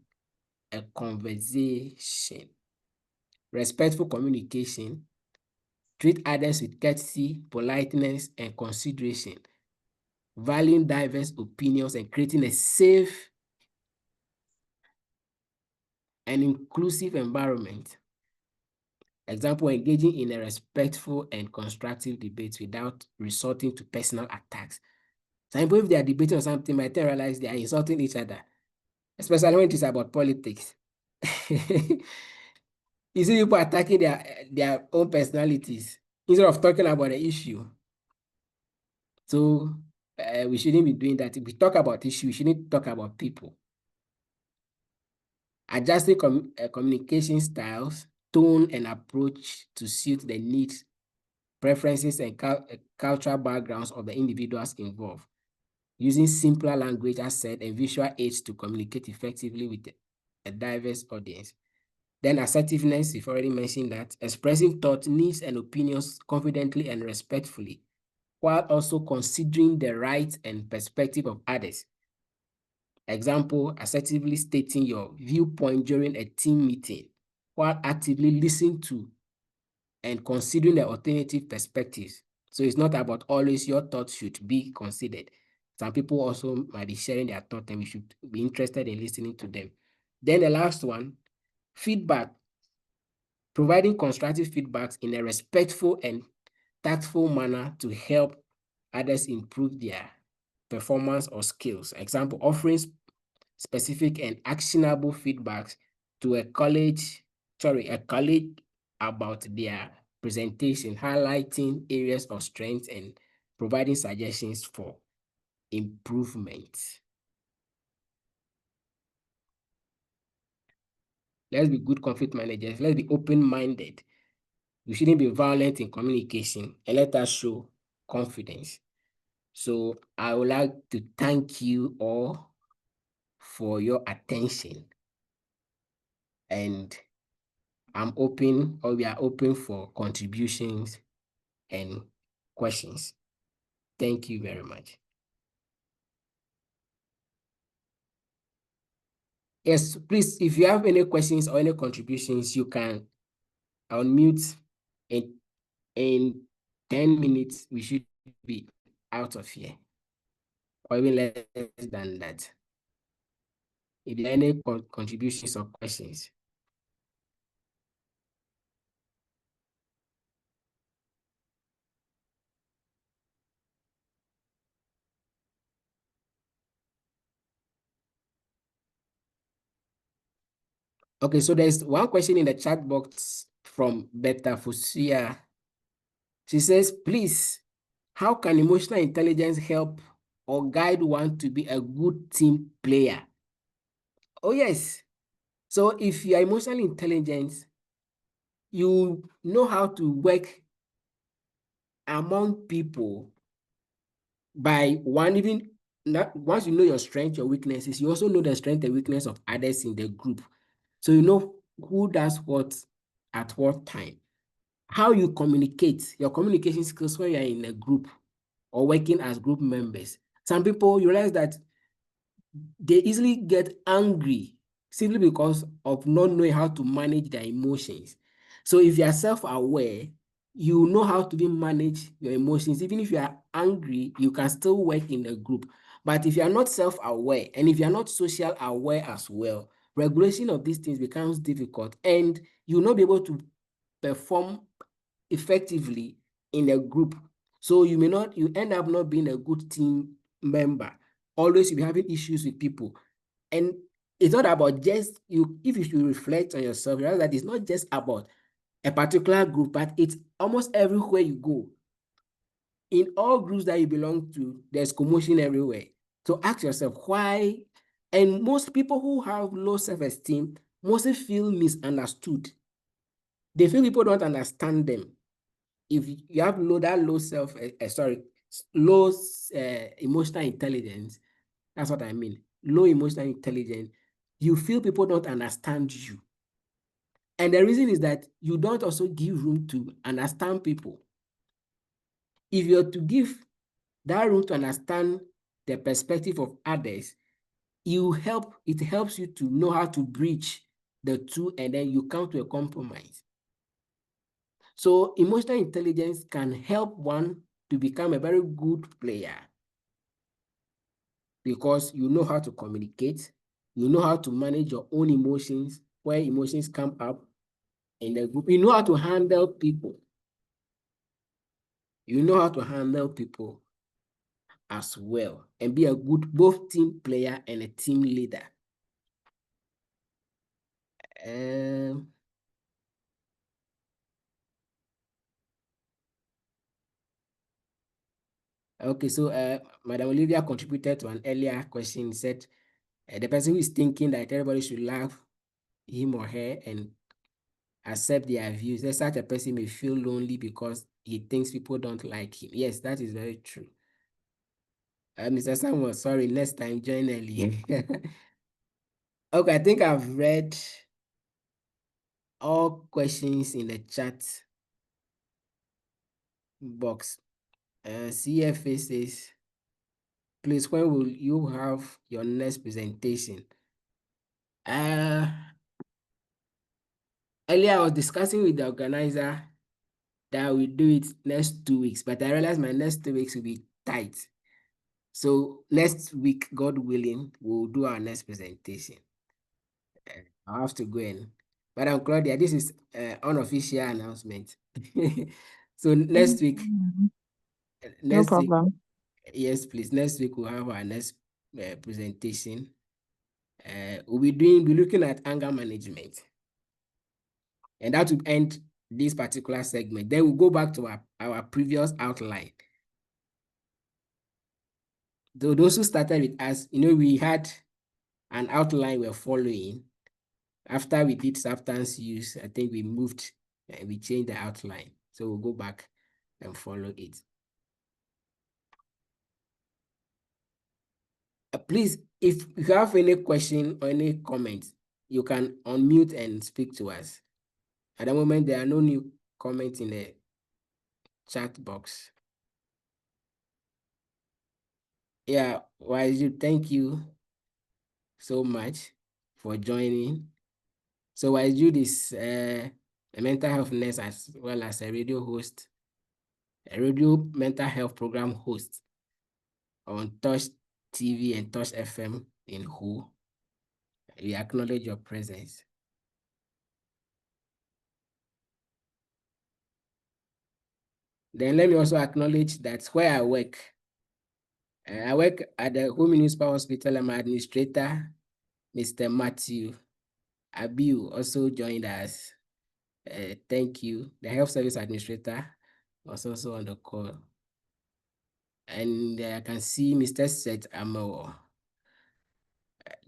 a conversation. Respectful communication. Treat others with courtesy, politeness, and consideration. Valuing diverse opinions and creating a safe and inclusive environment. Example, engaging in a respectful and constructive debate without resorting to personal attacks. Some people, if they are debating on something, might realize they are insulting each other, especially when it is about politics. You see people attacking their own personalities instead of talking about the issue. So we shouldn't be doing that. If we talk about issue, we shouldn't talk about people. Adjusting communication styles, tone, and approach to suit the needs, preferences, and cultural backgrounds of the individuals involved. Using simpler language, as said, and visual aids to communicate effectively with a diverse audience. Then assertiveness, you've already mentioned that. Expressing thoughts, needs, and opinions confidently and respectfully, while also considering the rights and perspective of others. Example, assertively stating your viewpoint during a team meeting, while actively listening to and considering the alternative perspectives. So it's not about always your thoughts should be considered. Some people also might be sharing their thoughts and we should be interested in listening to them. Then the last one, feedback. Providing constructive feedbacks in a respectful and tactful manner to help others improve their performance or skills. Example, offering specific and actionable feedbacks to a colleague about their presentation, highlighting areas of strength and providing suggestions for improvement. Let's be good conflict managers. Let's be open-minded. We shouldn't be violent in communication, and let us show confidence. So I would like to thank you all for your attention. And I'm open, or we are open for contributions and questions. Thank you very much. Yes, please, if you have any questions or any contributions, you can unmute. In 10 minutes, we should be out of here, or even less than that. If there are any contributions or questions. Okay, so there's one question in the chat box from Beta Fusia. She says, please, how can emotional intelligence help or guide one to be a good team player? Oh, yes. So if you are emotionally intelligent, you know how to work among people by one, even not, once you know your strengths, your weaknesses, you also know the strength and weakness of others in the group. So you know who does what at what time. How you communicate, your communication skills when you're in a group or working as group members. Some people, you realize that they easily get angry simply because of not knowing how to manage their emotions. So if you are self-aware, you know how to manage your emotions. Even if you are angry, you can still work in a group. But if you are not self-aware and if you are not social aware as well, regulation of these things becomes difficult and you will not be able to perform effectively in a group. So you end up not being a good team member. Always you'll be having issues with people. And it's not about just you, if you should reflect on yourself, you realize that it's not just about a particular group, but it's almost everywhere you go. In all groups that you belong to, there's commotion everywhere. So ask yourself why. And most people who have low self-esteem mostly feel misunderstood. They feel people don't understand them. If you have low emotional intelligence, that's what I mean. Low emotional intelligence, you feel people don't understand you. And the reason is that you don't also give room to understand people. If you're to give that room to understand the perspective of others, it helps you to know how to bridge the two, and then you come to a compromise. So emotional intelligence can help one to become a very good player because you know how to communicate, you know how to manage your own emotions, where emotions come up, in the group. You know how to handle people. You know how to handle people as well and be a good both team player and a team leader. Okay, so Madam Olivia contributed to an earlier question, said the person who is thinking that everybody should love him or her and accept their views, that such a person may feel lonely because he thinks people don't like him. Yes, that is very true. Mr. Samuel, sorry, next time join early. Okay, I think I've read all questions in the chat box. CFA says, please, when will you have your next presentation? Earlier, I was discussing with the organizer that we do it next 2 weeks, but I realized my next 2 weeks will be tight. So next week, God willing, we'll do our next presentation. I'll have to go in. Madam Claudia, this is unofficial announcement. So next week, No problem. Yes, please. Next week we'll have our next presentation. We'll be looking at anger management. And that will end this particular segment. Then we'll go back to our previous outline. So those who started with us, we had an outline we're following. After we did substance use, I think we moved and we changed the outline. So we'll go back and follow it. Please, if you have any question or any comments, you can unmute and speak to us. At the moment, there are no new comments in the chat box. Yeah, Waju, thank you so much for joining. So Waju is a mental health nurse as well as a radio host, a radio mental health program host on Touch TV and Touch FM in Who. We acknowledge your presence. Then let me also acknowledge that where I work at the Home Municipal Hospital. I'm administrator, Mr. Matthew Abiu also joined us. Thank you. The health service administrator was also on the call. And I can see Mr. Seth Amo,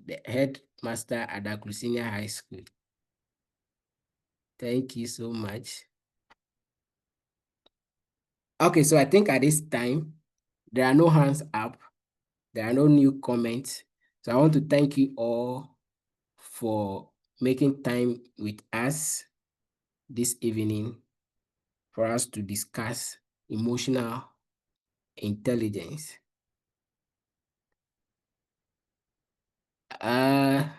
the headmaster at the Senior High School. Thank you so much. Okay, so I think at this time, there are no hands up. There are no new comments. So I want to thank you all for making time with us this evening for us to discuss emotional intelligence. There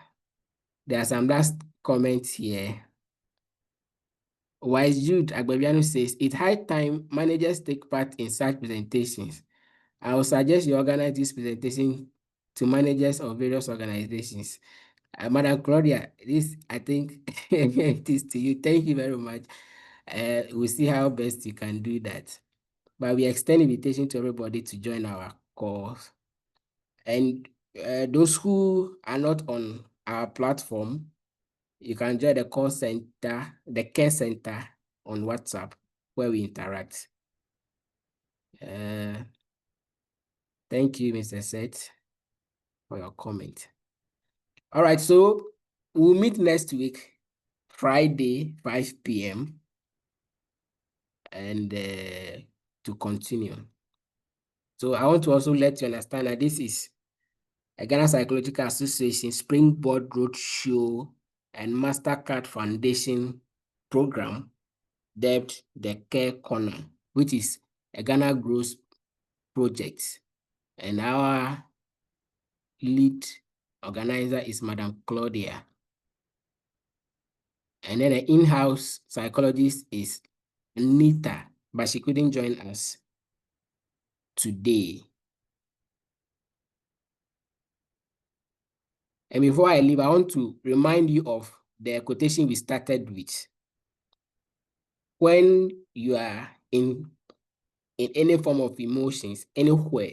are some last comments here. Wise Jude Agbabiano says, it's high time managers take part in such presentations. I will suggest you organize this presentation to managers of various organizations. Madam Claudia, this, I think, it is to you. Thank you very much. We'll see how best you can do that. But we extend invitation to everybody to join our calls. And those who are not on our platform, you can join the call center, the care center on WhatsApp, where we interact. Thank you, Mr. Seth, for your comment. All right, so we'll meet next week, Friday, 5 p.m. and to continue. So I want to also let you understand that this is a Ghana Psychological Association, SpringBoard Road Show, and MasterCard Foundation program, dubbed the Care Corner, which is a Ghana Growth project. And our lead organizer is Madam Claudia. And then the in-house psychologist is Nita, but she couldn't join us today. And before I leave, I want to remind you of the quotation we started with. when you are in any form of emotions, anywhere,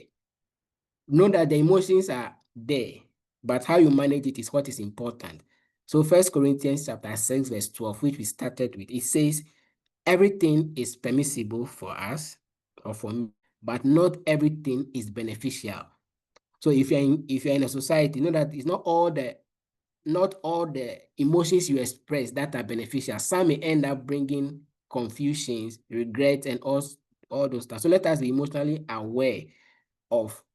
know that the emotions are there, but how you manage it is what is important. So 1 Corinthians chapter 6, verse 12, which we started with, it says, everything is permissible for us or for me, but not everything is beneficial. So if you're in a society, know that it's not all the emotions you express that are beneficial. Some may end up bringing confusions, regret, and all those stuff. So let us be emotionally aware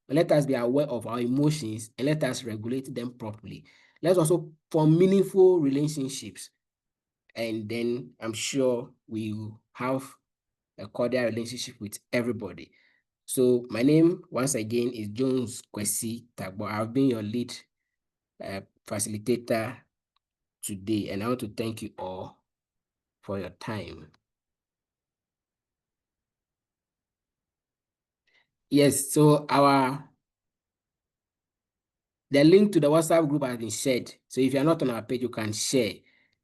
let us be aware of our emotions and let us regulate them properly. Let's also form meaningful relationships. And then I'm sure we will have a cordial relationship with everybody. So my name, once again, is Jones Kwesi Tagbor. I've been your lead facilitator today, and I want to thank you all for your time. Yes, so the link to the WhatsApp group has been shared. So if you're not on our page, you can share.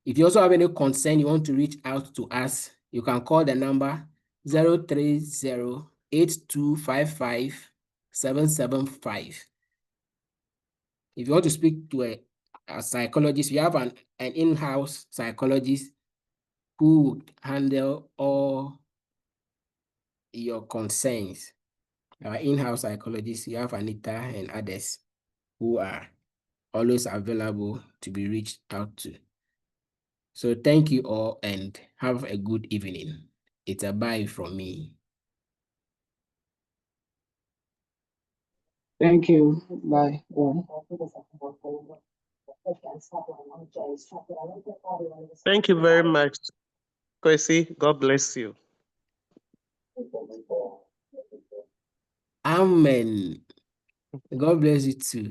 If you also have any concern, you want to reach out to us, you can call the number 030-8255-775. If you want to speak to a psychologist, we have an in-house psychologist who would handle all your concerns. Our in-house psychologists, you have Anita and others who are always available to be reached out to. So thank you all and have a good evening. It's a bye from me. Thank you. Bye. Thank you very much, Kwesi. God bless you. Amen. God bless you too.